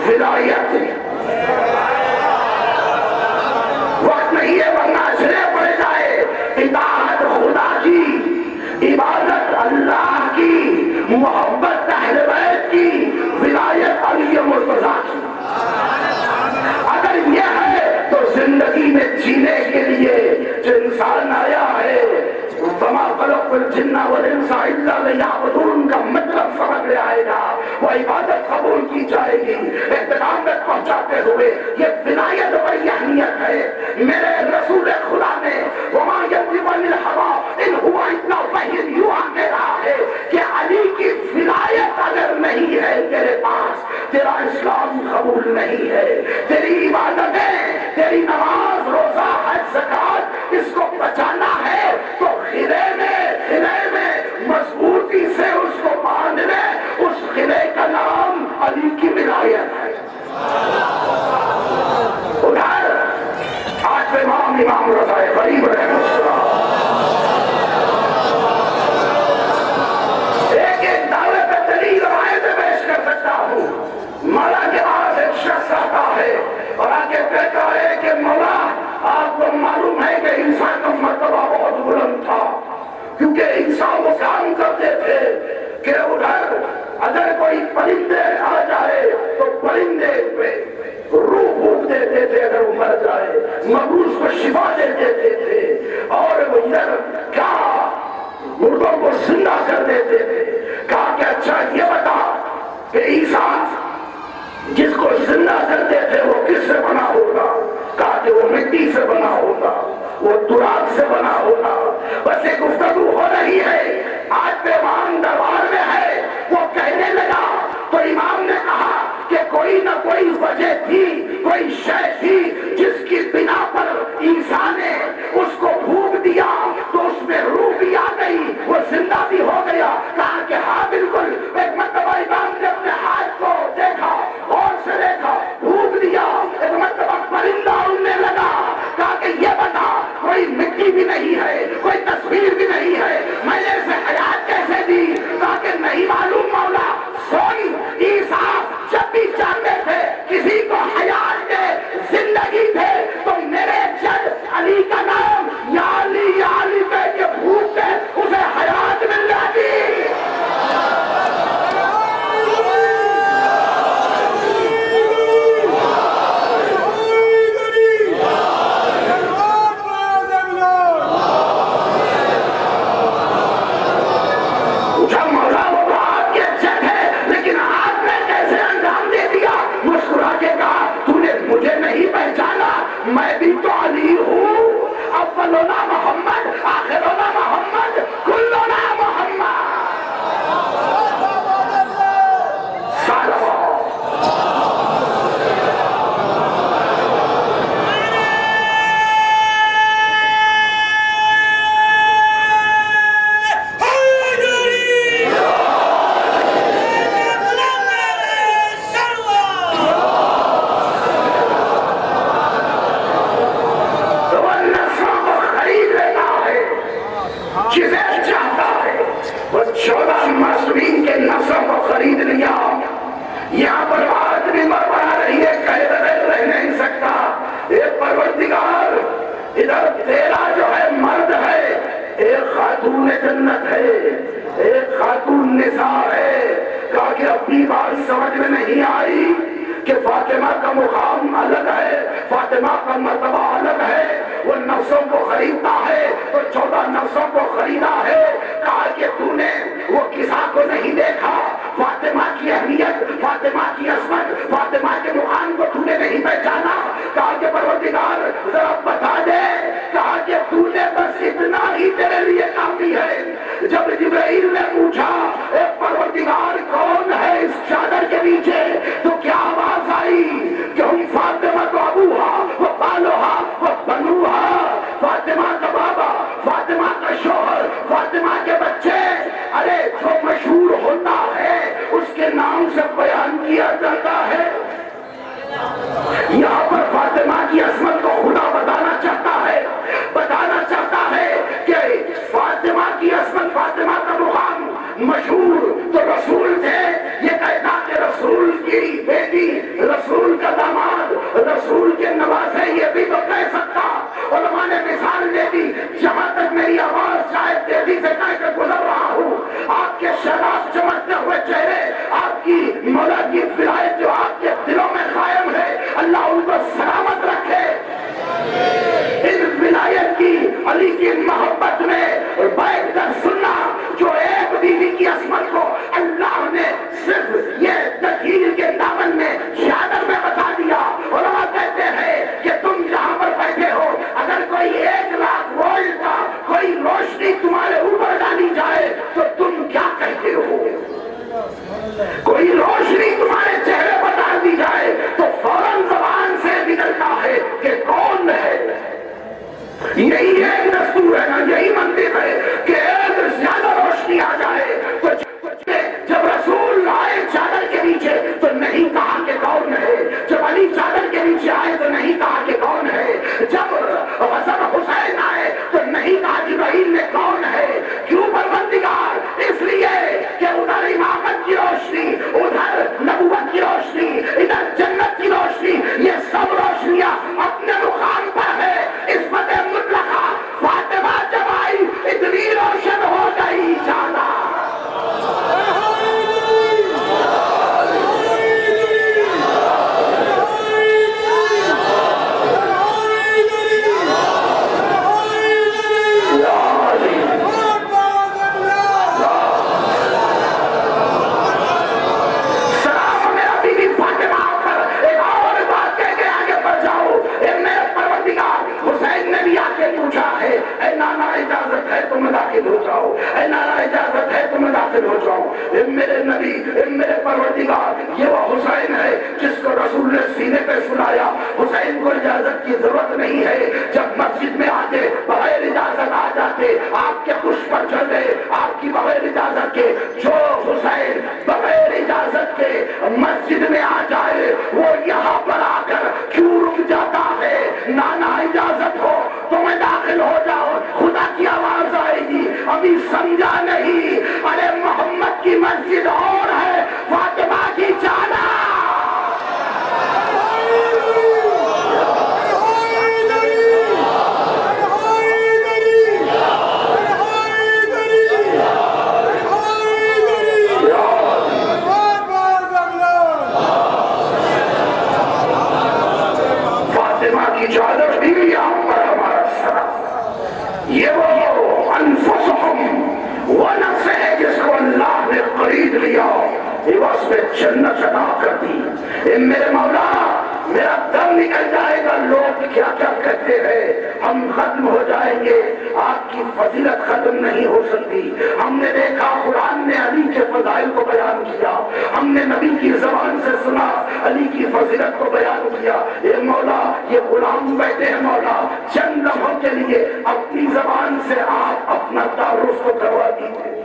ولایت. وقت نہیں ہے ورنہ اشرے پڑ جائے. اطاعت خدا کی, عبادت اللہ کی, محبت اہل بیت کی, ولایت علی مرتضیٰ کی. اگر یہ ہے تو زندگی میں جینے کے لیے جو انسان آیا ہے وما خلقت الجن والانس الا ليعبدون کا مطلب سمجھ میں آئے گا. وہ عبادت قبول کی جائے گی. احترام میں پہنچاتے ہوئے یہ ولایت بڑی اہمیت ہے. میرے رسول خدا نے وما ينطق عن الهوى ان هو الا وحی یوحى کہہ رہا ہے کہ علی کی ولایت اگر نہیں ہے تیرے پاس, تیرا اسلام قبول نہیں ہے. تیری عبادتیں, تیری نماز, روزہ, حج, زکات اس کو بچانا ہے تو خلے میں مضبوطی سے اس کو باندھ لے. اس خلے کا نام علی کی ولایت ہے. ادھر آج امام رضا غریب رحمہ اللہ ایک دعوے پہ دلیل روایتیں پیش کر سکتا ہوں. مولا کے پاس ایک شخص آتا ہے اور آگے کہتا ہے کہ مولا آپ کو معلوم ہے کہ انسان کا مرتبہ بہت بلند تھا، کیونکہ انسان وہ کام کرتے تھے کہ ادھر اگر کوئی پرندے آ جائے تو پرندے پہ روح پھونک دیتے تھے اگر وہ مر جائے، مقبوض کو شفا دے دیتے تھے، اور وہ ادھر کیا مردوں کو زندہ کر دیتے تھے. کہا کہ اچھا یہ بتا کہ عیسیٰ جس کو زندہ کرتے تھے وہ کس سے بنا ہوگا؟ کہا کہ وہ مٹی سے بنا ہوگا، وہ تراب سے بنا ہوگا. بس ایک گفتگو ہو رہی ہے، آج پہ امام دربار میں ہے. وہ کہنے لگا تو امام نے کہا کہ کوئی نہ کوئی وجہ تھی، کوئی شے تھی جس کی بنا پر عیسیٰ نے اس کو پھونک دیا تو اس میں روح بھی آ گئی، وہ زندہ بھی ہو گیا. کہا کہ ہاں بالکل. ایک مرتبہ امام نے اپنے ہاتھ کو دیکھا، غور سے دیکھا، پھونک دیا، ایک مرتبہ پرندہ اڑنے لگا. کہا کہ یہ بتا کوئی مٹی بھی نہیں ہے، کوئی تصویر بھی نہیں ہے، میں نے اسے حیات کیسے دی؟ کہا کہ نہیں معلوم مولا. سن، عیسیٰ جب بھی چاہتے تھے کسی کو حیات دے، زندگی دے، تو میرے جد علی کا نام یا علی یا علی کہہ کے پھونکتے اسے حیات مل جاتی. میں بھی تو علی ہوں، اولنا محمد آخرنا محمد کلنا محمد. یہاں پر بات بھی بربرا رہی ہے، کہے بغیر رہ نہیں سکتا. ایک پروردگار ادھر تیرا جو ہے مرد ہے، ایک خاتون جنت ہے، ایک خاتون نساء ہے. کہا کہ اپنی بات سمجھ میں نہیں آئی کہ فاطمہ کا مقام الگ ہے، فاطمہ کا مرتبہ الگ ہے. وہ نفسوں کو خریدتا ہے تو 14 نفسوں کو خریدا ہے. کہا کہ تو نے وہ کسا کو نہیں دیکھا، فاطمہ کی اہمیت، فاطمہ کی عظمت، فاطمہ کے مقام کو تو نے نہیں پہچانا. کہا کہ پروردگار ذرا بتا دے. کہا کہ تو نے بس اتنا ہی تیرے لیے کافی ہے. جب جبرائیل نے پوچھا اے پروردگار کون ہے اس چادر کے نیچے، تو کیا آواز آئی کہ ہم فاطمہ تو ابوہا وہ بالوہا وہ بنوہا. فاطمہ کا بابا، فاطمہ کا شوہر، فاطمہ کے بچے. ارے جو مشہور ہوتا ہے اس کے نام سے بیان کیا جاتا ہے. یہاں پر فاطمہ کی عظمت کو خدا بتانا چاہتا ہے، بتانا چاہتا ہے کہ فاطمہ کی عظمت، فاطمہ کا مقام مشہور تو رسول تھے. یہ کہتا کہ رسول کی بیٹی، رسول کا داماد، رسول کے نواسے، یہ بھی تو کہہ سکتا. علماء نے مثال دے دی. جہاں تک میری آواز شاید تیزی سے کہہ کے گزر رہا ہوں، آپ کے شہناز چمکتے ہوئے چہرے، آپ کی مولا کی ولایت جو آپ کے دلوں میں قائم ہے، اللہ ان کو سلامت رکھے. ان ولایت کی، علی کی محبت میں بیٹھ کر سننا جو ایک بیوی کی عظمت کو اللہ نے صرف یہ تکہیر کے دامن میں چادر میں بتا دیا. علماء کہتے ہیں سینے پہ سلایا. حسین کو اجازت کی ضرورت نہیں ہے. جب مسجد میں آتے بغیر اجازت آ جاتے, آپ کے پشت پر چڑھ گئے آپ کی بغیر اجازت کے. جو حسین بغیر اجازت کے مسجد میں آ جائے وہ یہاں پر آ کر کیوں رک جاتا ہے؟ نانا اجازت ہو تو میں داخل ہو جاؤ. خدا کی آواز آئے گی, ابھی سمجھا نہیں. ارے محمد کی مسجد اور ہے, فاطمہ کی جانا. یہ وہ انفسہم وہ نفس ہے جس کو اللہ نے خرید لیا, عوض میں جنت عطا کر دی. اے میرے مولا, میرا دم نکل جائے گا, لوگ کیا کیا کہتے ہیں, ہم ختم ہو جائیں گے, آپ کی فضیلت ختم نہیں ہو سکتی. ہم نے دیکھا قرآن نے علی کے فضائل کو بیان کیا, ہم نے نبی کی زبان سے سنا علی کی فضیلت کو بیان کیا. اے مولا, یہ غلام بیٹھے ہیں مولا, چند لمحوں کے لیے اپنی زبان سے آپ اپنا تعارف کو کروا دیجیے,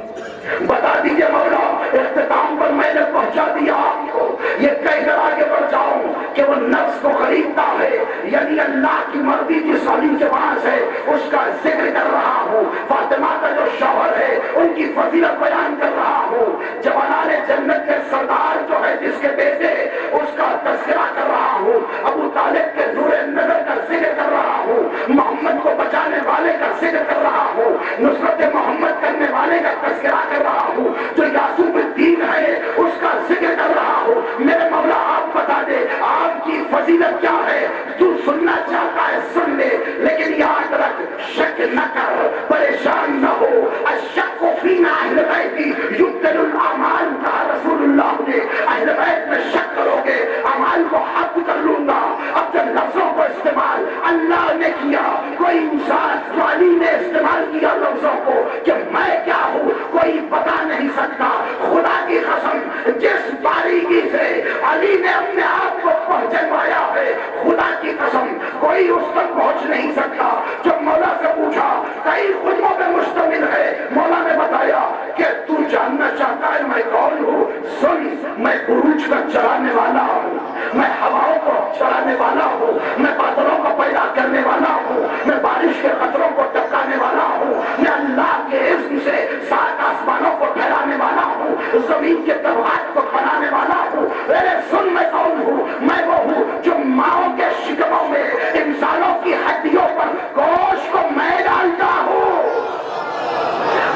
بتا دیجیے مولا. اختتام پر میں نے پہنچا دیا آپ کو, یہ کہہ کر آگے بڑھ جاؤں کہ وہ نفس کو خریدتا ہے, یعنی اللہ کی مرضی جس علی کے پاس ہے اس کا ذکر کر رہا ہوں. فاطمہ کا جو شوہر ہے ان کی فضیلت بیان کر رہا ہوں. جوانان جنت کے سردار جو ہے جس کے بیٹے اس کا تذکرہ کر رہا ہوں. ابو طالب کے نور نظر کا ذکر کر رہا ہوں. محمد کو بچانے والے کا ذکر کر رہا ہوں. نصرت محمد کرنے والے کا تذکرہ کر رہا ہوں. جو یعقوب الدین ہے اس کا ذکر کر رہا ہوں. میرے مولا آپ بتا دے آپ کی فضیلت کیا ہے. تو سننا چاہتا ہے سن لے, لیکن یاد رکھ شک نہ کر, پریشان نہ ہو. الشک فینا اہل بیتی یبدل الاعمال, کہا رسول اللہ نے, اہل بیت میں شک کرو گے اعمال کو حق کر لوں گا. اب جب لفظوں کو استعمال اللہ نے کیا, کوئی انسان علی نے استعمال کیا لفظوں کو کہ میں کیا ہوں کوئی بتا نہیں سکتا. خدا کی قسم جس باریکی سے علی نے اپنے آپ کو پہچنوایا ہے, خدا کی قسم کوئی اس تک پہنچ نہیں سکتا. جب مولا سے پوچھا کئی خطبوں پہ مشتمل ہے, مولا نے بتایا کہ تو جاننا چاہتا ہے میں کون ہوں, سن, میں عروج کا چلانے والا ہوں, میں ہواؤں کو چلانے والا ہوں, میں بادلوں کو پیدا کرنے والا ہوں, میں بارش کے قطروں کو ٹپکانے والا ہوں, میں اللہ کے اذن سے سات آسمانوں کو پھیلانے والا ہوں, زمین کے طبقات کو بنانے والا ہوں. ارے سن, میں کون ہوں, میں وہ ہوں جو ماؤں کے شکموں میں انسانوں کی ہڈیوں پر گوشت کو میں ڈالتا ہوں.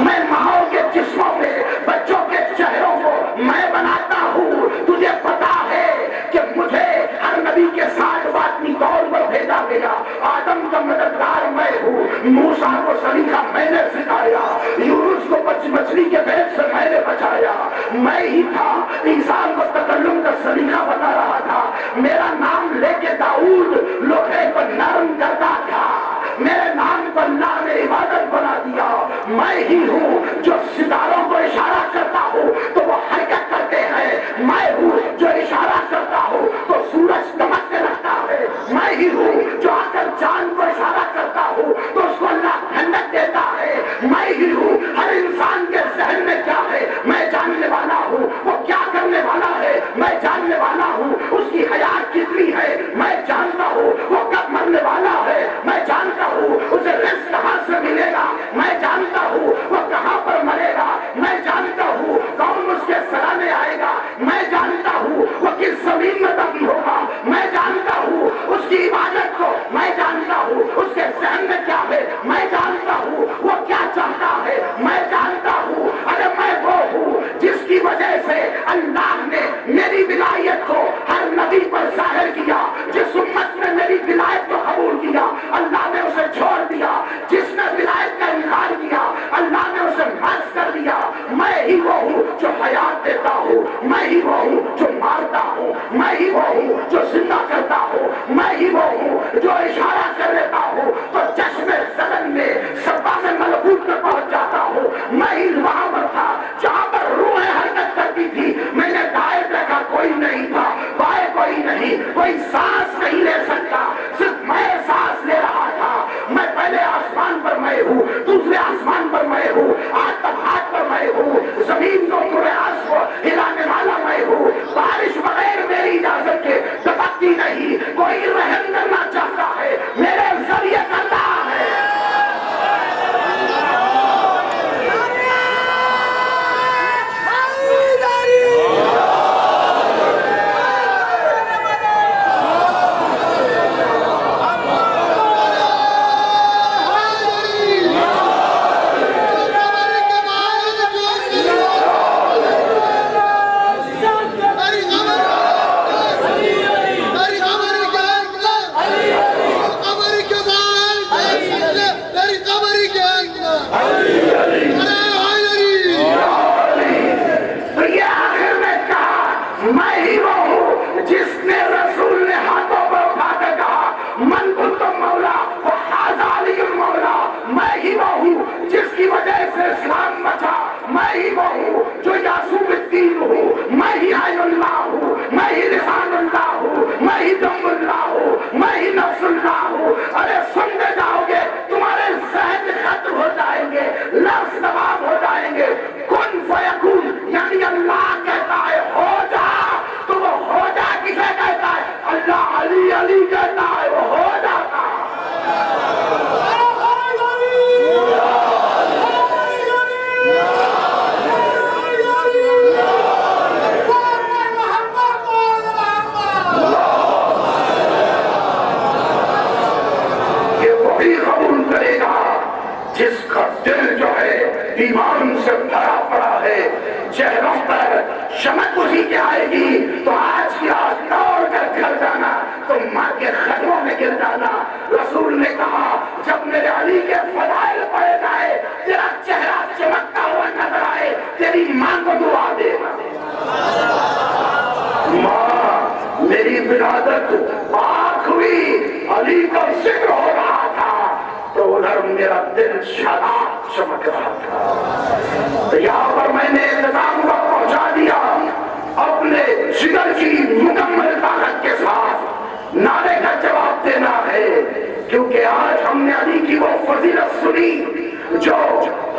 میں ماؤں کے جسموں میں بچوں کے چہروں کو میں بناتا ہوں. تجھے پتا ہے کہ مجھے ہر نبی کے ساتھ باطنی طور پر بھیجا گیا. آدم کا مددگار میں ہوں, موسیٰ کو سلیقہ میں نے سکھایا, یونس کو مچھلی کے پیٹ سے میں نے بچایا, میں ہی تھا عیسیٰ کو تکلم کا سلیقہ بتا رہا تھا. میرا نام لے کے داؤد لوہے کو نرم کرتا تھا, میرے نام کو اللہ نے عبادت بنا دیا. میں ہی ہوں جو ستاروں کو اشارہ کرتا ہوں تو وہ حرکت کرتے ہیں, میں ہوں جو اشارہ کرتا ہوں تو سورج چمکنے لگتا ہے, میں ہی ہوں جو آ کر چاند کو اشارہ کرتا ہوں تو اس کو اللہ ٹھنڈک دیتا ہے, میں ہی ہوں. ہر انسان کے ذہن میں کیا ہے میں جاننے والا ہوں, وہ کیا کرنے والا ہے میں جاننے والا ہوں, اس کی حیات کتنی ہے میں جانتا ہوں, وہ کب مرنے والا ہے میں جانتا ہوں, اسے رزق کہاں سے ملے گا میں جانتا ہوں, وہ کہاں پر مرے گا میں جانتا ہوں, کون اس کے سرانے آئے گا میں جانتا ہوں, وہ کس زمین میں دفن ہوگا میں جانتا ہوں, اس کی عبادت کو میں جانتا ہوں, اس کے ذہن میں کیا ہے میں جانتا ہوں, وہ کیا چاہتا ہے میں جانتا ہوں. ارے میں وہ ہوں جس کی وجہ سے اللہ نے میری ولایت کو ہر نبی پر ظاہر کیا. جس امت نے میری ولایت کو قبول کیا اللہ نے اسے چھوڑ دیا, جس نے ولایت کا انکار کیا اللہ نے اسے مست کر دیا. میں ہی وہ ہوں جو حیات دیتا ہوں, میں ہی وہ ہوں جو مارتا ہوں, میں ہی وہ ہوں جو زندہ کرتا ہوں, میں ہی وہ ہوں جو اشارہ کر دیتا ہوں تو چشمے زدن میں سبا میں ملکوت میں پہنچ جاتا ہوں. میں ہی وہاں پر تھا جہاں پر روحیں حرکت کرتی تھی, میں نے دائیں دیکھا کوئی نہیں تھا, بائیں کوئی نہیں, کوئی میری ولادت پاک ہوئی، علی کا ذکر ہو رہا تھا تو ادھر میرا دل شاداب چمک رہا تھا۔ تو یہاں پر میں نے اختتام کو پہنچا دیا اپنے جگر کی مکمل طاقت کے ساتھ نعرے کا جواب دینا ہے، کیونکہ آج ہم نے علی کی وہ فضیلت سنی جو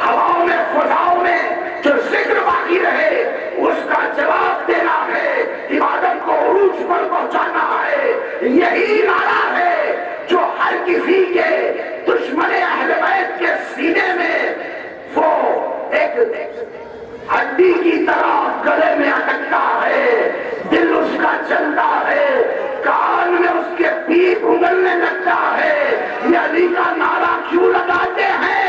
ہواؤں میں فضاؤں میں جو ذکر باقی رہے اس کا جواب دینا ہے، عبادت کو عروج پر پہنچانا ہے۔ یہی نعرہ ہے جو ہر کسی کے دشمن اہل بیت کے سینے میں وہ ایک ہڈی کی طرح گلے میں اٹکتا ہے، دل اس کا چلتا ہے، کان میں اس کے پیپ اگلنے لگتا ہے۔ یہ علی کا نعرہ کیوں لگاتے ہیں؟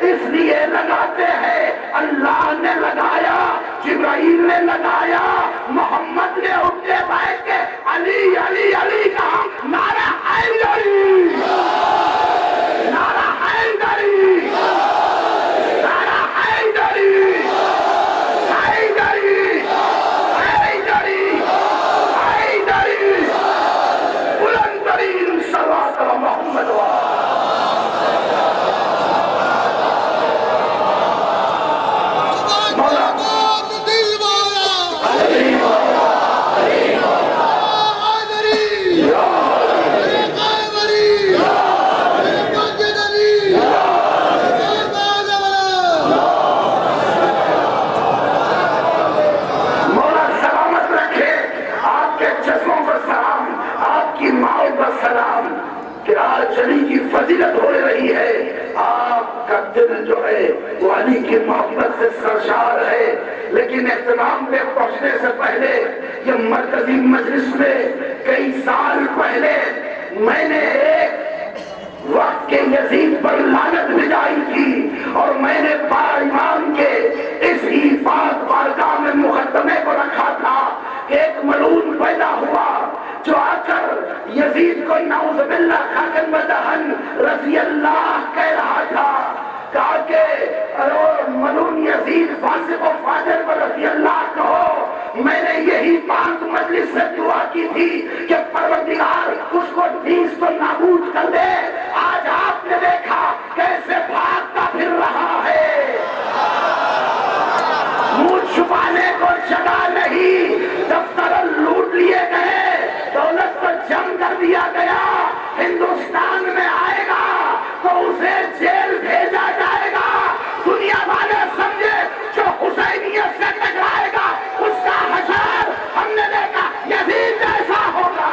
اس لیے لگاتے ہیں اللہ نے لگایا، جبرائیل نے لگایا، محمد نے اٹھتے بیٹھ کے علی علی علی کہا، نعرہ حیدری، نعرہ حیدری، نعرہ حیدری، حیدری، حیدری، حیدری، بلند ترین صلوات محمد علی کی فضیلت ہو رہی ہے، آپ کا دل جو ہے وہ علی کی محبت سے سرشار ہے۔ لیکن اختتام پہ پہنچنے سے پہلے یہ مرکزی مجلس میں کئی سال پہلے میں نے ایک وقت کے یزید پر لعنت بجائی تھی، اور میں نے با امام کے اس ہی پاک بارگاہ میں مقدمے کو رکھا تھا کہ ایک ملعون پیدا ہوا جو آ کر یزید کو نعوذ باللہ خاکن بدہن رضی اللہ کہہ رہا تھا، کہا کہ ملعون یزید فاسق و فاجر پر رضی اللہ کہو۔ میں نے یہی پاک مجلس سے دعا کی تھی کہ پروردگار اس کو ٹھیس تو نابود کر دے۔ آج آپ نے دیکھا کیسے بھاگتا پھر رہا ہے، منہ چھپانے کو جگہ نہیں، دفتر لوٹ لیے گئے، دولت کو جم کر دیا گیا، ہندوستان میں آئے گا تو اسے جیل بھیجا جائے گا۔ دنیا والے سمجھے جو حسینیت سے ٹکرائے گا اس کا حشر ہم نے دیکھا یزید جیسا ہوگا۔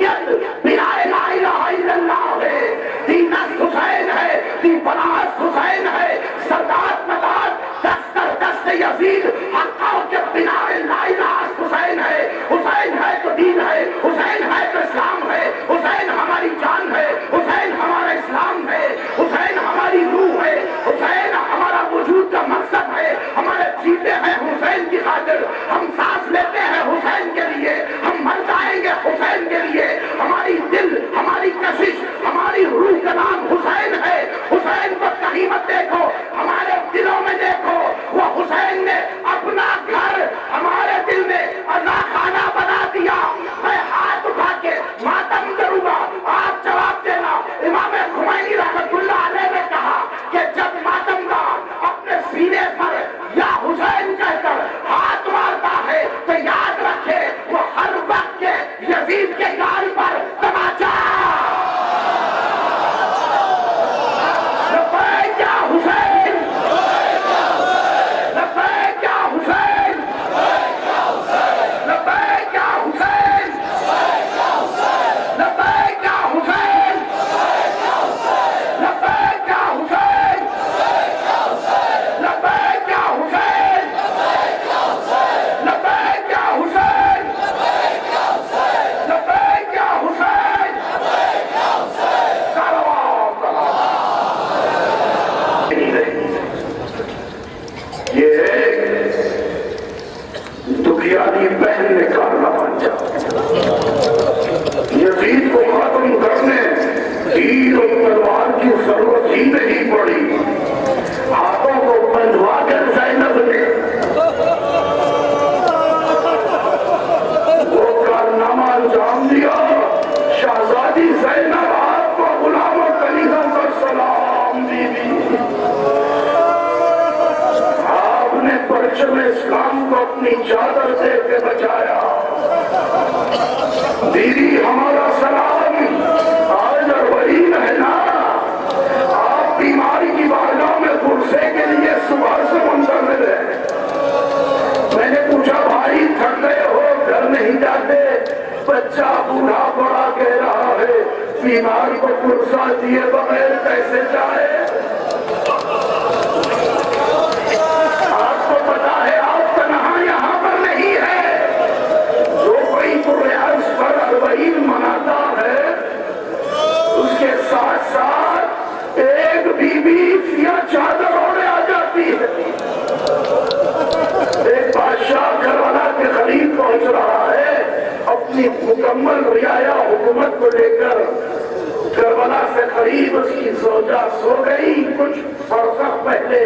شریعت بنا لا الہ الا اللہ ہے، دین حسین ہے، دین بناس حسین ہے، سردار مدار دستر دست یزید حقاؤ کے بنا لا الہ حسین ہے، حسین ہے تو دین ہے، حسین ہے تو اسلام ہے، حسین ہماری جان ہے، حسین ہمارا اسلام ہے، حسین ہماری روح ہے، حسین ہمارا وجود کا مقصد ہے، ہمارے جیتے ہیں حسین کی خاطر، ہم سانس لیتے ہیں حسین کے لیے، ہم مر جائیں گے حسین کے لیے، ہماری دل ہماری کشش ہماری روح کا نام حسین ہے۔ حسین کو کہیں مت دیکھو، ہمارے دلوں میں دیکھو، وہ حسین نے اپنا گھر ہمارے دل میں عزا خانہ بنا دیا۔ میں ہاتھ اٹھا کے ماتم کروں گا، آپ جواب دینا۔ امام خمینی رحمت اللہ علیہ نے کہا کہ جب ماتم دار اپنے سینے پر یا حسین کہہ کر ہاتھ مارتا ہے تو یاد رکھے وہ ہر وقت کے یزید کے گال پر تماچا۔ لبیک یا حسین، لبیک یا حسین، لبیک یا حسین، لبیک یا حسین، لبیک یا حسین، لبیک یا حسین، لبیک یا حسین، لبیک یا حسین، صلوات اللہ۔ یہ دکھیاری بہن نے کارنامہ انجام، یزید کو ختم کرنے تیر اور تلوار کی ضرورت ہی نہیں پڑی، ہاتھوں کو بندھوا کر زینب نے وہ کارنامہ انجام دیا۔ شہزادی زینب آپ کو غلام و کلیزہ کا سلام بیوی، آپ نے پرچم اسلام کو اپنی چادر دے کے بچایا۔ بیوی ہمارا سلام، آج اربعین ہے نا، آپ بیماری کی بارگاہ میں غرصے کے لیے صبح سے منتظر ہیں۔ میں نے پوچھا بھائی تھک گئے ہو، گھر نہیں جاتے؟ بچہ بوڑھا بڑا کہہ رہا ہے بیماری کو غرصہ دیے بغیر کیسے جائے؟ آپ کو پتا ہے آپ تنہا یہاں پر نہیں ہے، جو کوئی قریش پر اربعین مناتا ہے اس کے ساتھ ساتھ ایک بی بی سیاہ چادر اوڑھے آ جاتی ہے۔ ایک بادشاہ کربلا کے قریب پہنچ رہا ہے، اپنی مکمل رعایا حکومت کو لے کر کربلا سے قریب اس کی زوجہ سو گئی۔ کچھ فرسخ پہلے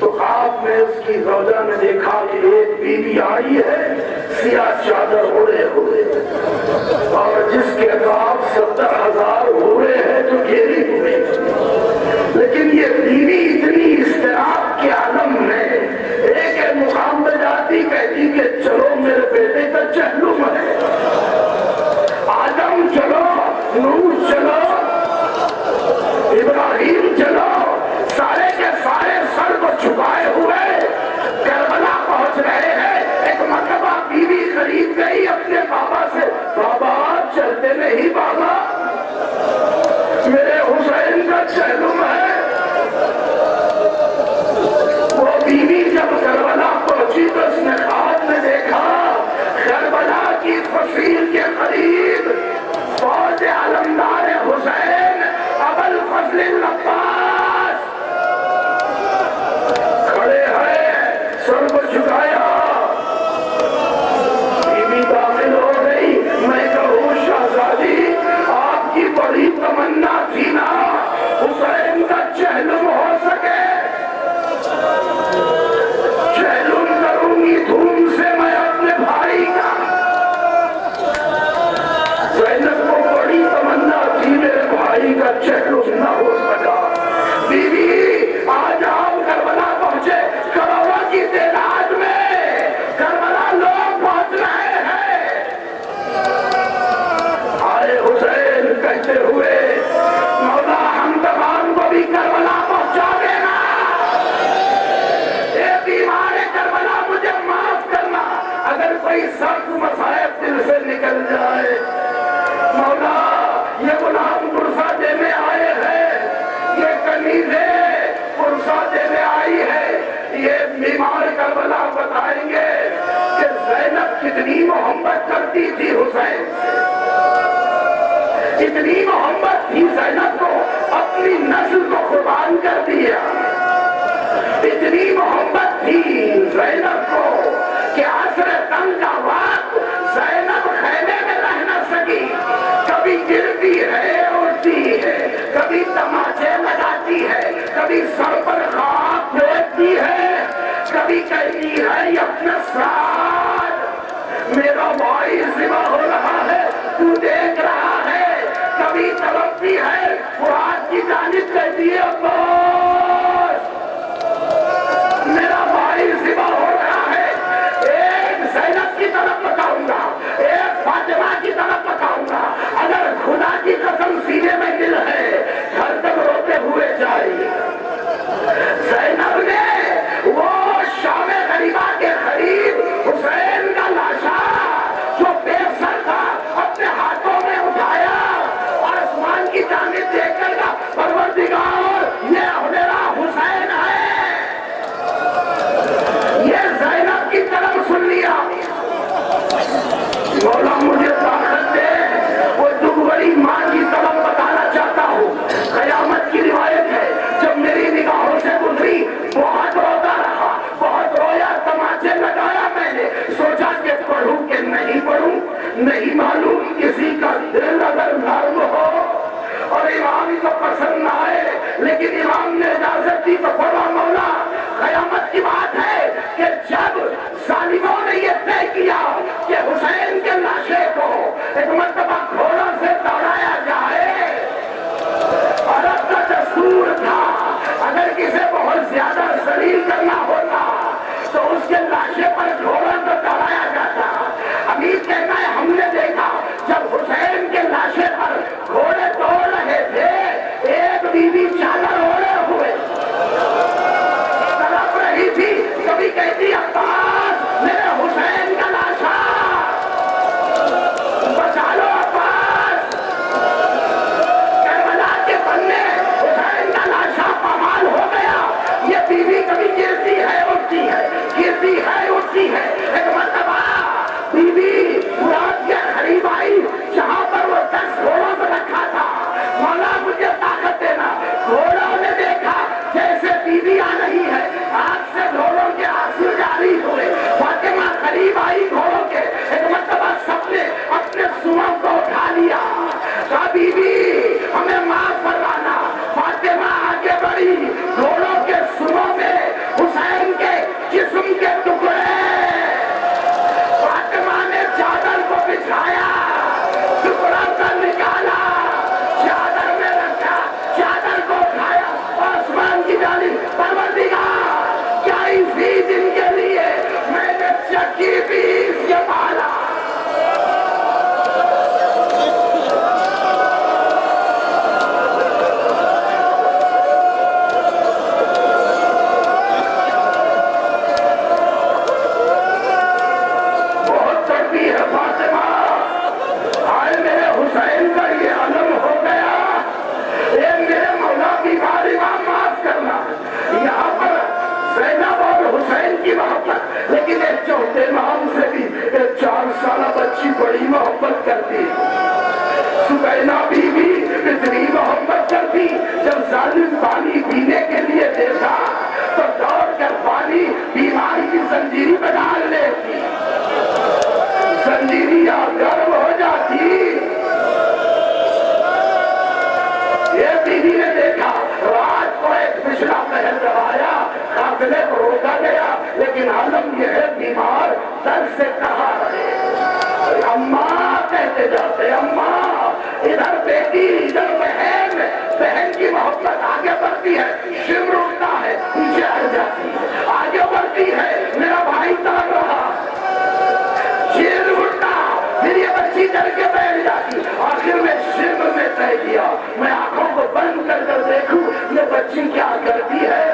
تو خواب میں اس کی زوجہ نے دیکھا کہ ایک بیوی آئی ہے سیاہ چادر اوڑھے ہوئے، اور جس کے بعد 70,000 ہوئے ہیں جو گھیری ہوئے، لیکن یہ بیوی اتنی اضطراب کے عالم میں ایک مقام پہ جاتی، کہتی کہ چلو میرے بیٹے کا چہلم ہے، آدم چلو، نوح چلو، ابراہیم چلو، سارے کے سارے سر کو چھپائے ہوئے کربلا پہنچ رہے ہیں۔ ایک مرتبہ بیوی قریب گئی اپنے بابا سے، بابا چلتے نہیں بابا، میرے حسین کا چہلم ہے۔ وہ بیوی جب کربلا پہنچی تو اس نے خواب میں دیکھا کربلا کی فصیل کے قریب فوج علمدار حسین ابوالفضل العباس کھڑے ہیں، سر کو جھکایا۔ بیوی داخل ہو گئی، میں کہوں شہزادی یہ غلام پرسا دینے آئے ہیں، یہ کنیزیں پرسا دینے آئی ہے۔ یہ بیمار کربلا بتائیں گے کہ زینب کتنی محبت کرتی تھی حسین سے، اتنی محبت تھی زینب کو اپنی نسل کو قربان کر دیا، اتنی محبت تھی زینب کو کہ عصر تنگ کا وقت زینب خیمے میں رہ نہ سکی، کبھی گرتی ہے اٹھتی ہے، کبھی تماچے لگاتی ہے، کبھی سر پر خاک پھینکتی ہے، کبھی کہتی ہے یہ اپنے ساتھ میرا بھائی ذبح ہو رہا ہے تو دیکھ رہا ہے، کبھی تڑپتی ہے فرات کی جانب کہتی ہے عباس میرا بھائی ذبح ہو رہا ہے، ایک زینب کی طرف بتاؤں گا، ایک فاطمہ کی طرف بتاؤں گا، اگر خدا کی قسم سینے میں دل ہے گھر تک روتے ہوئے جائیے۔ زینب نے وہ شام غریبہ کے قریب حسین کا لاشا جو بے سر تھا اپنے ہاتھوں میں اٹھایا اور آسمان کی جانب دیکھ کر کہا پروردگار یہ میرا حسین ہے، یہ زینب کی طرف سن لیا، مولا مجھے طاقت دے، وہ دکھ بڑی ماں کی طرف بتانا چاہتا ہوں۔ قیامت کی روایت ہے جب میری نگاہوں سے گزری بہت روتا رہا، بہت رویا، تماچے لگایا، میں نے سوچا کہ پڑھوں کہ نہیں پڑھوں، نہیں معلوم کسی کا دل اگر نرم ہو اور امام کو پسند نہ آئے، لیکن امام نے اجازت دی تو پڑھا۔ مولا قیامت کی بات ہے کہ جب ظالموں نے یہ طے کیا کہ حسین کے لاشے کو ایک مرتبہ گھوڑوں سے دوڑایا جائے، عرب کا دستور تھا اگر کسی بہت زیادہ ذلیل کرنا ہوتا تو اس کے لاشے پر گھوڑوں کو دوڑایا جاتا۔ امیر کہنا ہے ہم نے دیکھا جب حسین کے لاشے پر گھوڑے دوڑ رہے تھے، ایک بیوی چادر اوڑھے ہوئے تڑپ رہی تھی، کبھی کہتی عباس میرے حسین کا لاشا بچا لو، عباس کربلا کے بننے حسین کا لاشا پامال ہو گیا۔ یہ بیوی کبھی گرتی ہے اٹھتی ہے، گرتی ہے اٹھتی ہے۔ ایک مرتبہ بیوی فرات کے قریب آئی جہاں پر وہ 10 گھوڑوں کو رکھا تھا، مولا مجھے طاقت دینا۔ گھوڑوں نے دیکھا جیسے بیوی آ رہی ہے، آنکھ سے گھوڑوں کے آنسو جاری ہوئے۔ فاطمہ قریب آئی گھوڑوں کے، ایک مرتبہ سب نے اپنے سروں کو اٹھا لیا، کہا بیوی ہمیں معاف فرمانا۔ فاطمہ آگے بڑھی، گھوڑوں کے سروں میں حسین کے جسم کے ٹکڑے، فاطمہ نے چادر کو بچھایا، ٹکڑا کر نکالا، چادر میں رکھا، چادر کو اٹھایا، آسمان کی جانب، پروردگار کیا اسی دن کے لیے میں نے چکی پیس کے پالا۔ بہت تڑپی ہے فاطمہ، آئے میرے حسین کا یہ علم ہو گیا، اے میرے مولا بیمار امام معاف کرنا۔ یہاں پر زینب اور حسین کی محبت، لیکن ایک چوتھے امام سے بھی ایک 4 سالہ بچی بڑی محبت کرتی، سکینہ بی بی اتنی محبت کرتی، جب ظالم پانی پینے کے لیے دیتا تو دوڑ کر پانی بیماری کی زنجیری میں ڈال لیتی، زنجیریاں گرم ہو جاتی۔ یہ بیوی نے دیکھا رات کو ایک پچھلا پہر دبایا، قافلے کو روکا گیا، لیکن عالم یہ ہے بیمار درد سے کہا رہے، اماں کہتے جاتے، اماں، ادھر بیٹی ادھر بہن، بہن کی محبت آگے بڑھتی ہے، شمر اٹھتا ہے پیچھے ہٹ جاتی ہے، آگے بڑھتی ہے میرا بھائی تڑپ رہا، شیر اٹھتا، پھر یہ بچی ڈر کے بیٹھ جاتی، آخر میں شمر میں طے کیا میں آنکھوں کو بند کر کر دیکھوں یہ بچی کیا کرتی ہے۔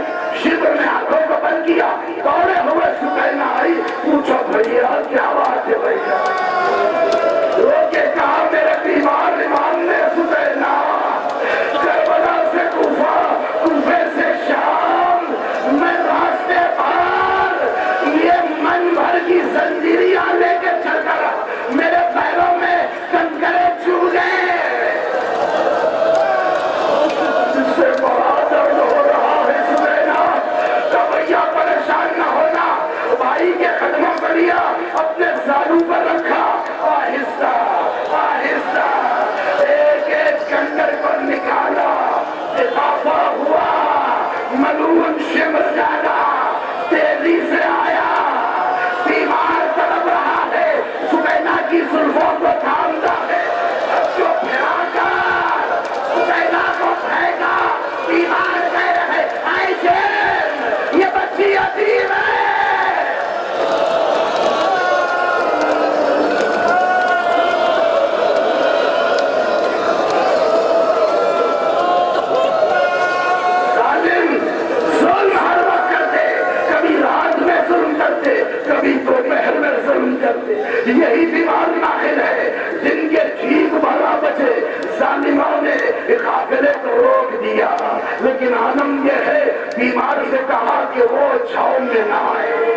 شمر نے آنکھوں کو بند کیا، دوڑے ہوئے سکینہ آئی، پوچھو بھیا کیا بات ہے بھیا، رو کے کہا میرے بیمار امام نے سکینہ ظالموں نے قافلے کو روک دیا، لیکن عالم یہ ہے بیمار سے کہا کہ وہ چھاؤں میں نہ آئے،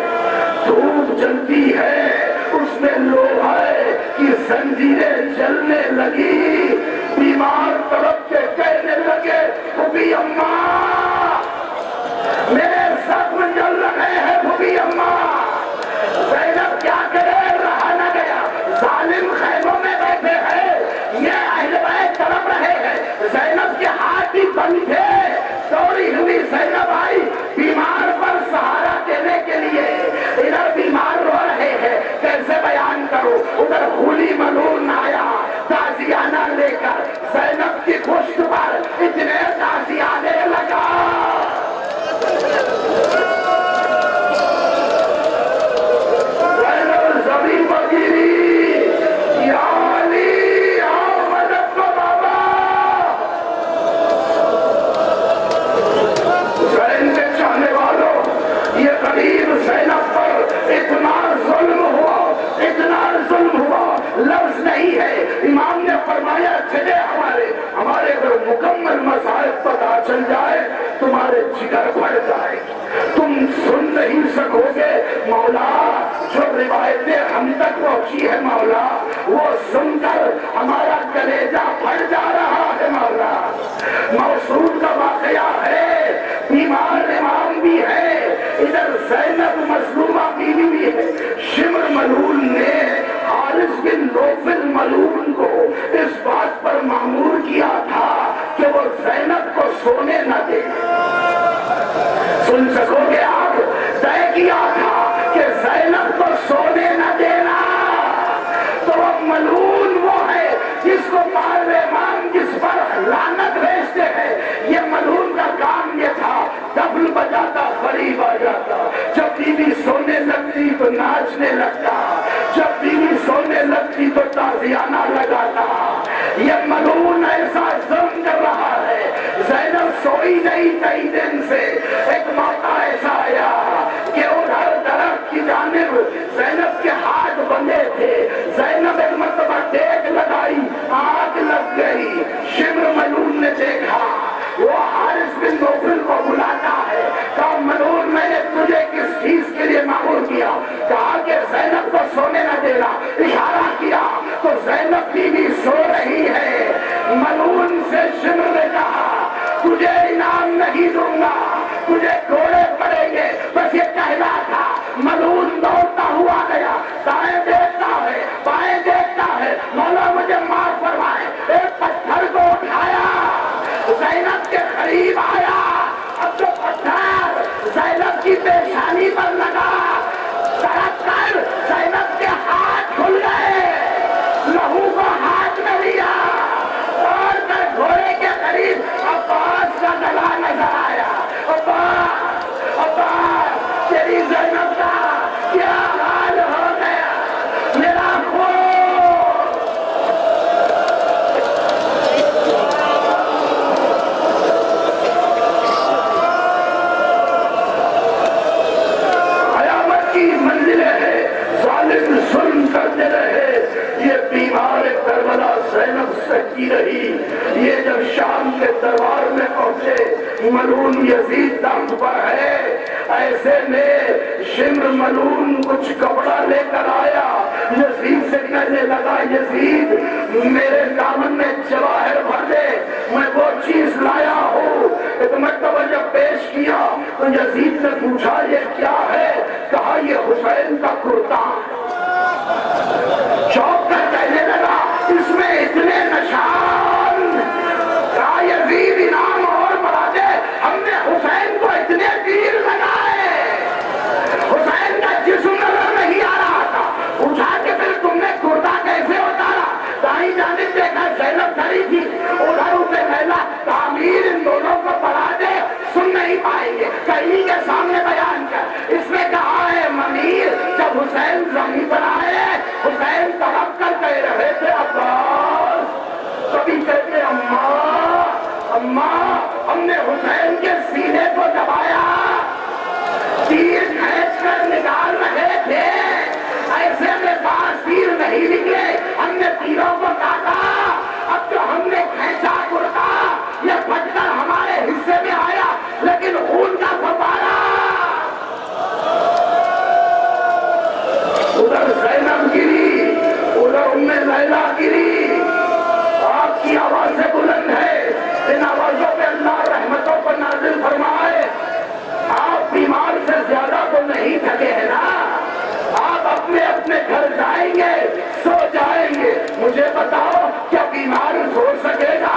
دھوپ جلتی ہے، اس میں لوہے کی زنجیریں جلنے لگی، بیمار تڑپ کے کہنے لگے پھوپھی اماں میرے زخم جل رہے ہیں، پھوپھی اماں۔ زینب کیا کرے، رہا نہ گیا، ظالم خیموں میں بیٹھے ہیں، یہ اہل بیت تڑپ رہے ہیں، زینب کے ہاتھ بھی بند تھے، دوڑی ہوئی زینب آئی بیمار پر سہارا دینے کے لیے، ادھر بیمار رو رہے ہیں، کیسے بیان کرو، ادھر خونی ملعون آیا تازیانہ لے کر، زینب کی پشت پر اتنے تازیانے لگا، زینب زمین پر گری، یا علی یا مدد کو بابا۔ زین کے چاہنے والوں، یہ غریب زینب پر اتنا ظلم ہوا، اتنا ظلم ہوا، لفظ نہیں ہے۔ امام نے فرمایا چلے ہمارے اگر مکمل مذاہب پتہ چل جائے تمہارے جگر پھٹ جائے، تم سن نہیں سکو گے مولا، جو روایتیں ہم تک پہنچی ہے مولا وہ سن کر ہمارا کلیجہ پھٹ جا رہا ہے مولا۔ موصول کا واقعہ ہے، بیمار امام بھی ہے، ادھر زینب مظلومہ بیوی بھی ہے۔ شمر ملعون نے حارث بن نوفل ملعون کو اس بات پر مأمور کیا تھا کہ وہ زینب کو سونے نہ دے، سن سکو گے آپ، طے کیا تھا کہ زینب کو سونے نہ دینا، تو وہ ملعون وہ ہے جس کو مار امام جس پر لعنت بھیجتے ہیں، یہ ملعون کا کام یہ تھا، ڈبل بجاتا قریب آ جاتا، جب بیوی سونے لگتی تو ناچنے لگتا، جب بیوی سونے لگتی تو تازیانہ لگاتا، یہ ملعون ایسا ظلم کر رہا ہے۔ زینب سوئی نہیں کئی دن سے، ایک موقع ایسا آیا کہ ادھر درخت کی جانب زینب کے ہاتھ بندھے تھے، زینب ایک مرتبہ ٹیک لگائی، آگ لگ گئی، شمر ملعون نے دیکھا، وہ حارث بن نوفل کو بلاتا ہے، کہا ملعون میں نے تجھے کس چیز کے لیے مأمور کیا، کہا کہ زینب کو سونے نہ دینا، اشارہ کیا تو زینب بیوی سو رہی ہے، ملعون سے شمر نے کہا تجھے انعام نہیں دوں گا، تجھے گھوڑے پڑیں گے، بس یہ کہنا تھا۔ ملعون دوڑتا ہوا گیا، دائیں دیکھتا ہے بائیں دیکھتا ہے، مولا مجھے معاف فرمائے، ایک پتھر کو اٹھایا، زینب کے قریب آیا، اب جو پتھر زینب کی پیشانی پر لگا، تڑپ کر زینب کے ہاتھ کھل گئے، لہو کو ہاتھ میں لیا، اور کر گھوڑے کے قریب عباس کا گلا نظر آیا، عباس عباس تیری زینب کا کیا حال ہو گیا، میرا خون۔ قیامت کی منزلیں ہیں، ظالم ظلم کرتے رہے، یہ بیمار کربلا زینب سچی رہی، یہ جب شام کے دربار میں پہنچے، ملعون یزید دم پر ہے، ایسے میں شمر ملعون کچھ کپڑا لے کر آیا، یزید سے کہنے لگا یزید میرے دامن میں جواہر بھر دے، میں وہ چیز لایا ہوں۔ ایک مرتبہ جب پیش کیا تو یزید نے پوچھا یہ کیا ہے، کہا یہ حسین کا کرتا، چوک کر کہنے لگا اس میں اتنے نشان، کہا یزید انعام اور بڑھا دے، ہم نے حسین کو اتنے تیر لگائے، حسین کا جسم نظر نہیں آ رہا تھا، پوچھا کہ پھر تم نے کرتا کیسے اتارا، دائیں جانب دیکھا زینب کھڑی تھی، ادھر اسے پہلا تعمیر ان دونوں کو بڑھا دے، سن نہیں پائیں گے، کہیں کے سامنے بیان کر، اس نے کہا ہے منیر جب حسین زمین پر آئے، حسین تڑپ کر کہہ رہے تھے عباس، کبھی کہتے اماں اماں، ہم نے حسین کے سینے کو دبایا، تیر کھینچ کر نکال رہے تھے، ایسے میں پاس تیر نہیں نکلے، ہم نے تیروں کو کاٹا، اب جو ہم نے سو سکے گا؟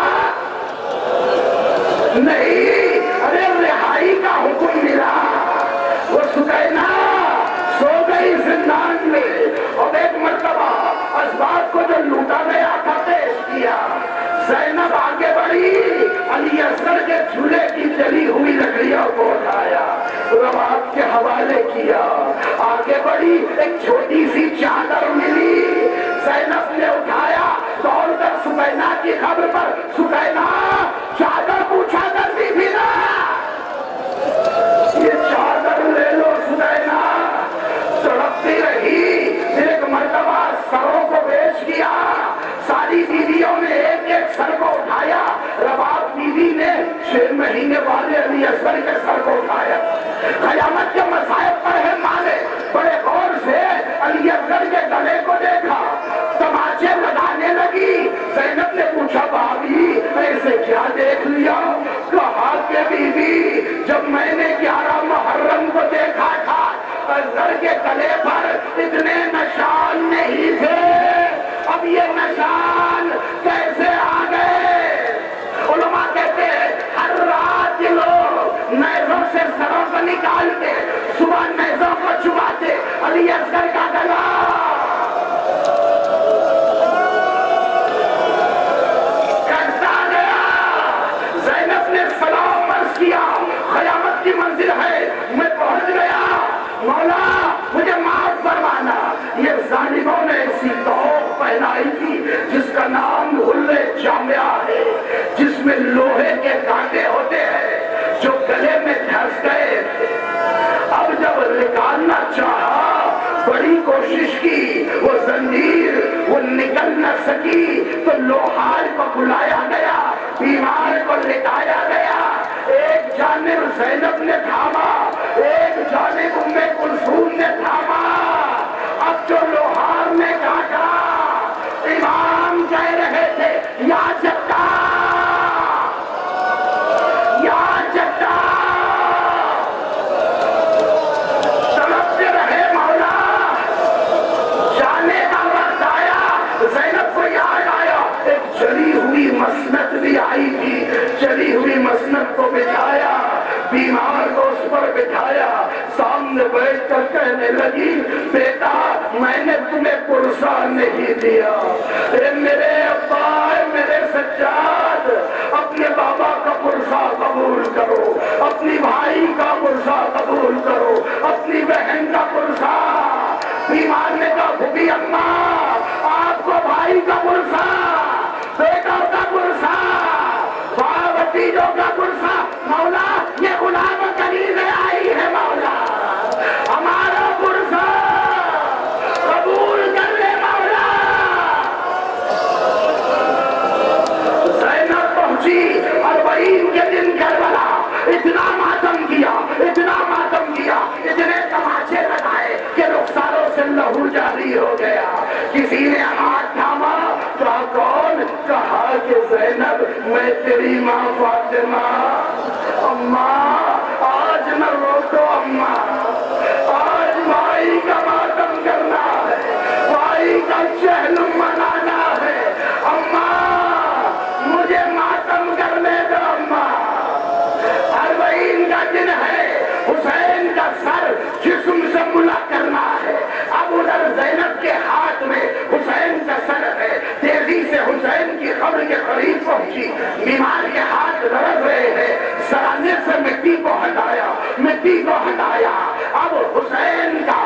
نہیں، ارے رہائی کا حکم ملا، وہ سکینہ سو گئی زندان میں، اور ایک مرتبہ اسباب کو جو لوٹا گیا تھا پیش کیا، زینب آگے بڑھی، علی اصغر کے جھولے کی جلی ہوئی لکڑیوں کو اٹھایا، رباب کے حوالے کیا، آگے بڑھی، ایک چھوٹی سی چادر ملی، زینب نے اٹھایا، دوڑ کر سکینہ کی خبر پر، سکینہ چادر پوچھا کرتی تھی نا، یہ چادر لے لو سکینہ، تڑپتی رہی، ایک مرتبہ سروں کو پیش کیا، ساری بیویوں نے ایک ایک سر کو اٹھایا، رباب بیوی نے 6 مہینے والے علی اصغر کے سر کو اٹھایا، قیامت کے مصائب پر ہے مانے، بڑے غور سے علی اصغر کے گلے کو دیکھا، تماچے لگانے لگی، زینب نے پوچھا بھابھی ایسے کیا دیکھ لیا؟ کہا کہ بیوی جب میں نے 11 محرم کو دیکھا تھا اصغر کے گلے پر اتنے نشان نہیں تھے، اب یہ نشان کیسے آ گئے؟ علماء کہتے ہیں ہر رات یہ لوگ نیزوں سے سروں سے نکال کے صبح نیزوں کو چباتے علی اصغر کا گلا کٹتا گیا، زینب نے سلام عرض کیا، قیامت کی منزل ہے، میں پہنچ گیا، مولا مجھے معاف فرمانا، یہ ظالموں نے ایسی توق پہنائی تھی جس کا نام حلے جامعہ ہے، جس میں لوہے کے کانٹے ہوتے ہیں جو گلے میں دھس گئے تھے، اب جب نکالنا چاہا بڑی کوشش کی، وہ زنجیر وہ نکل نہ سکی، تو لوہار کو بلایا گیا، بیمار کو لٹایا گیا، ایک جانب زینب نے تھاما، ایک جانب ام کلثوم نے تھاما، اب جو لوہار نے کاٹا، امام کہہ رہے تھے یا جٹا یا جٹا، تڑپتے رہے مولا، جانے کا وقت آیا، زینب کو یاد آیا، ایک جلی ہوئی مسند بھی آئی تھی، جلی ہوئی مسند کو بٹھایا، بیمار کو اس پر بٹھایا، سامنے بیٹھ کر کہنے لگی بیٹا میں نے تمہیں پرسہ نہیں دیا، اے میرے ابا اے میرے سجاد، اپنے بابا کا پرسہ قبول کرو، اپنی بھائی کا پرسہ قبول کرو، اپنی بہن کا پرسہ، بیمار نے کہا بھوبی اماں آپ کو بھائی کا پرسہ، بیٹوں کا پرسہ، بھتیجوں کا پرسہ، مولا یہ غلام کنیز آئی ہے، مولا ہمارا پرسہ قبول کر لے مولا۔ زینب پہنچی 40 کے دن کربلا، اتنا ماتم کیا، اتنا ماتم کیا، اتنے تماچے لگائے کہ رخساروں سے لہو جاری ہو گیا، کسی نے ہاتھ تھاما، کہا کون؟ کہا کہ زینب میں تیری ماں فاطمہ، اماں آج نہ روکو، اماں آج بھائی کا ماتم کرنا ہے، بھائی کا چہل منانا ہے، اماں مجھے ماتم کرنے دو، اماں 40 کا دن ہے، حسین کا سر جسم سے ملک کرنا ہے، اب ادھر زینب کے ہاتھ میں حسین کا سر ہے، تیزی سے حسین کی قبر کے قریب پہنچی، بیمار کے ہاتھ لڑک رہے ہیں، سرانے سے مٹی کو ہٹایا، مٹی کو ہٹایا، اب حسین کا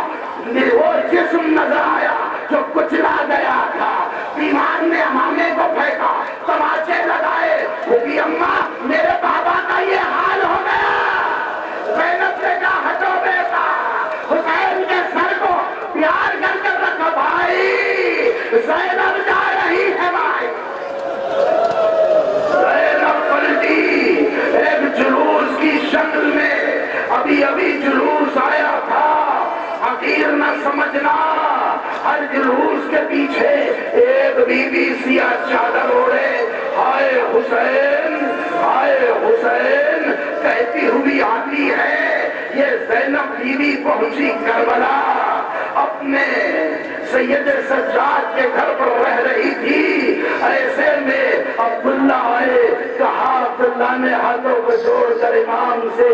وہ جسم نظر آیا جو کچلا گیا تھا، بیمار نے امامے کو پھینکا، تماچے لگائے، بھوبی اماں میرے بابا کا یہ حال ہو گیا، زینب نے کہا ہٹو بیٹا، حسین کے سر کو پیار کر کے رکھا، بھائی زینب جا رہی ہے، بھائی زینب پلٹی، ایک جلوس کی شکل میں، ابھی ابھی جلوس آیا تھا، حقیر نہ سمجھنا، ہر جلوس کے پیچھے ایک بی بی سیاہ چادر اوڑے، ہائے حسین ہائے حسین کہتی ہوئی آتی ہے، یہ زینب بی بی پہنچی کربلا، اپنے سید سجاد کے گھر پر رہ رہی تھی۔ ایسے میں عبداللہ آئے، کہا عبداللہ نے ہاتھوں کو جوڑ کر امام سے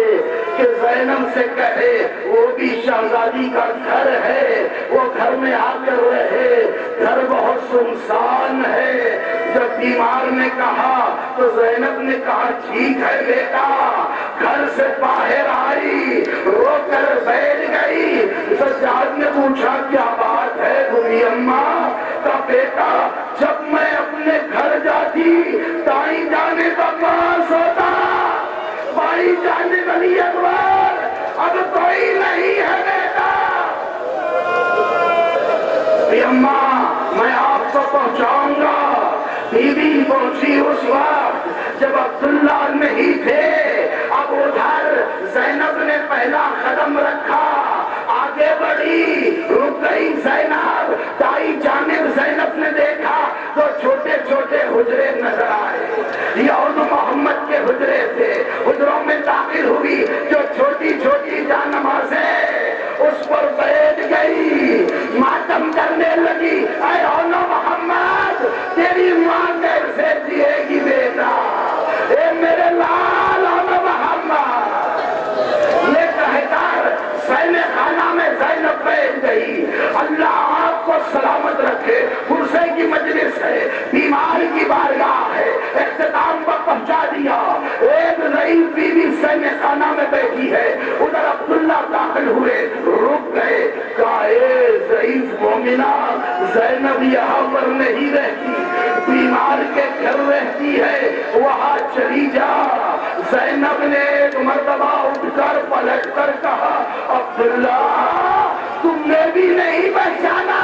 کہ زینب سے کہے وہ بھی شہزادی کا گھر ہے، وہ گھر میں آ کر رہے، گھر بہت سنسان ہے۔ جب بیمار نے کہا تو زینب نے کہا ٹھیک ہے بیٹا، گھر سے باہر آئی، رو کر بیٹھ گئی۔ سجاد نے پوچھا کیا بات ہے بوڑھی اماں؟ کا بیٹا جب میں اپنے گھر جاتی دائیں جانے کا پاس ہوتا، بائیں جانے والی اکبر اب کوئی نہیں ہے بیٹا۔ اماں میں آپ کو پہنچاؤں گا۔ بی بی پہنچی اس وقت جب عبداللہ نہیں تھے۔ اب ادھر زینب نے پہلا قدم رکھا، آگے بڑھی، رک گئی زینب۔ دائیں جانب زینب نے دیکھا تو چھوٹے چھوٹے حجرے نظر آئے، یعود محمد کے حجرے تھے۔ حجروں میں داخل ہوئی، جو چھوٹی چھوٹی جان نمازیں اس پر بیٹھ گئی، ماتم کرنے لگی، اے اولو محمد تیری ماں کیسے جیے گی بیٹا، اے میرے لال اولو محمد۔ یہ کہہ کر سینے خانہ میں زینب بیٹھ گئی۔ اللہ آپ کو سلامت رکھے، غصے کی مجلس ہے، بیمار کی بارگاہ ہے، اختتام پر پہنچا دیا۔ ایک ضعیف بیوی سینے خانہ میں بیٹھی ہے، ادھر عبداللہ داخل ہوئے، رک گئے، کہا اے ضعیف مومنہ زینب یہاں پر نہیں رہتی، بیمار کے گھر رہتی ہے، وہاں چلی جا۔ زینب نے ایک مرتبہ اٹھ کر پلٹ کر کہا عبداللہ تم نے بھی نہیں پہچانا؟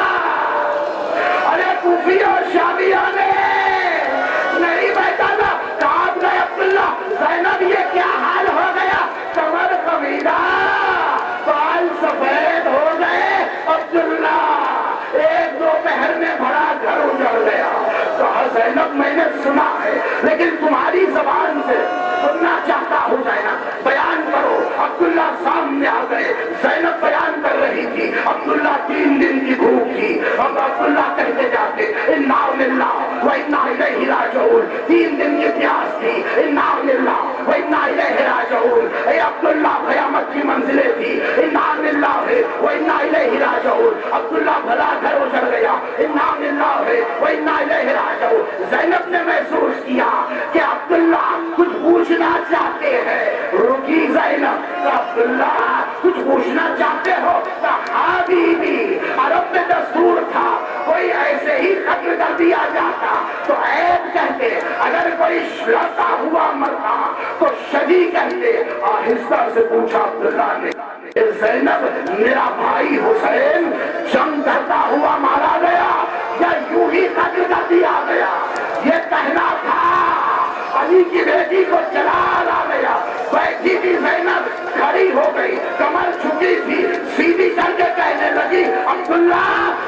ارے کوفی اور شامیہ نے نہیں پہچانا؟ کہا گئے عبداللہ زینب یہ کیا حال ہو گیا، کمر کمیدہ، بال سفید ہو گئے۔ عبداللہ ایک دو پہر میں بڑا گھر اجڑ گیا۔ کہا زینب میں نے سنا ہے لیکن تمہاری زبان سے سننا چاہتا ہوں، زینب بیان کرو۔ عبداللہ سامنے آ گئے، زینب بیان کر رہی تھی، عبداللہ 3 دن کی بھوک تھی، اب عبداللہ کہتے جاتے انا للہ و انا الیہ راجعون، 3 دن کی پیاس تھی، انا للہ و انا الیہ راجعون۔ اے عبداللہ قیامت کی منزلیں تھی، انا للہ و انا الیہ راجعون۔ عبداللہ بھلا گھر اجڑ گیا، انا للہ و انا الیہ راجعون۔ زینب نے محسوس کیا کہ عبداللہ کچھ پوچھنا چاہتے ہیں، رکی زینب، عبداللہ کچھ پوچھنا چاہتے ہو؟ ہاں بی بی، عرب میں دستور تھا کوئی ایسے ہی قتل کر دیا جاتا تو عیب کہتے، اگر کوئی لڑتا ہوا مرتا تو شدی کہتے۔ آہستہ سے پوچھا عبداللہ نے، زینب میرا بھائی حسین جنگ کرتا ہوا مارا گیا یا یوں ہی قتل کر دیا گیا؟ یہ کہنا تھا علی کی بیٹی کو جلال آ گیا۔ بیٹھی تھی زینب، کھڑی ہو گئی، کمر جھکی تھی، سیدھی کر کے کہنے لگی عبداللہ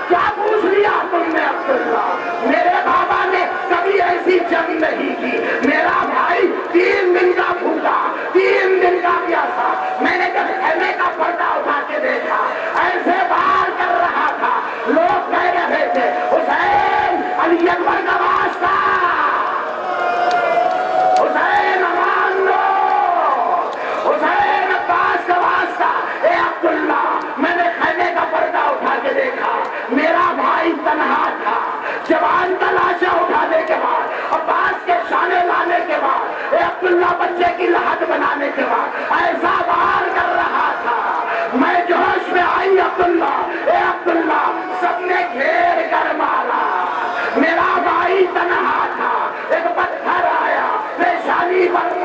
کیا پوچھ لیا تم نے؟ عبداللہ میرے بابا نے کبھی ایسی جنگ نہیں کی، میرا بھائی 3 دن کا بھوکا، 3 دن کا پیاسا، میں نے جب خیمے کا پردہ اٹھا کے دیکھا ایسے بار کر رہا تھا، لوگ کہہ رہے تھے حسین علی اکبر کا واسطہ، حسین امان لو، حسین عباس کا واسطہ۔ اے عبداللہ میں نے خیمے کا پردہ اٹھا کے دیکھا، میرا بھائی تنہا تھا، جوان تلاشا اٹھانے کے بعد، عباس کے شانے لانے کے بعد، اے عبداللہ بچے کی لحد بنانے کے بعد ایسا بار کر رہا تھا، میں جوش میں آئی عبداللہ، اے عبداللہ سب نے گھیر کر مارا، میرا بھائی تنہا تھا، ایک پتھر آیا پیشانی پر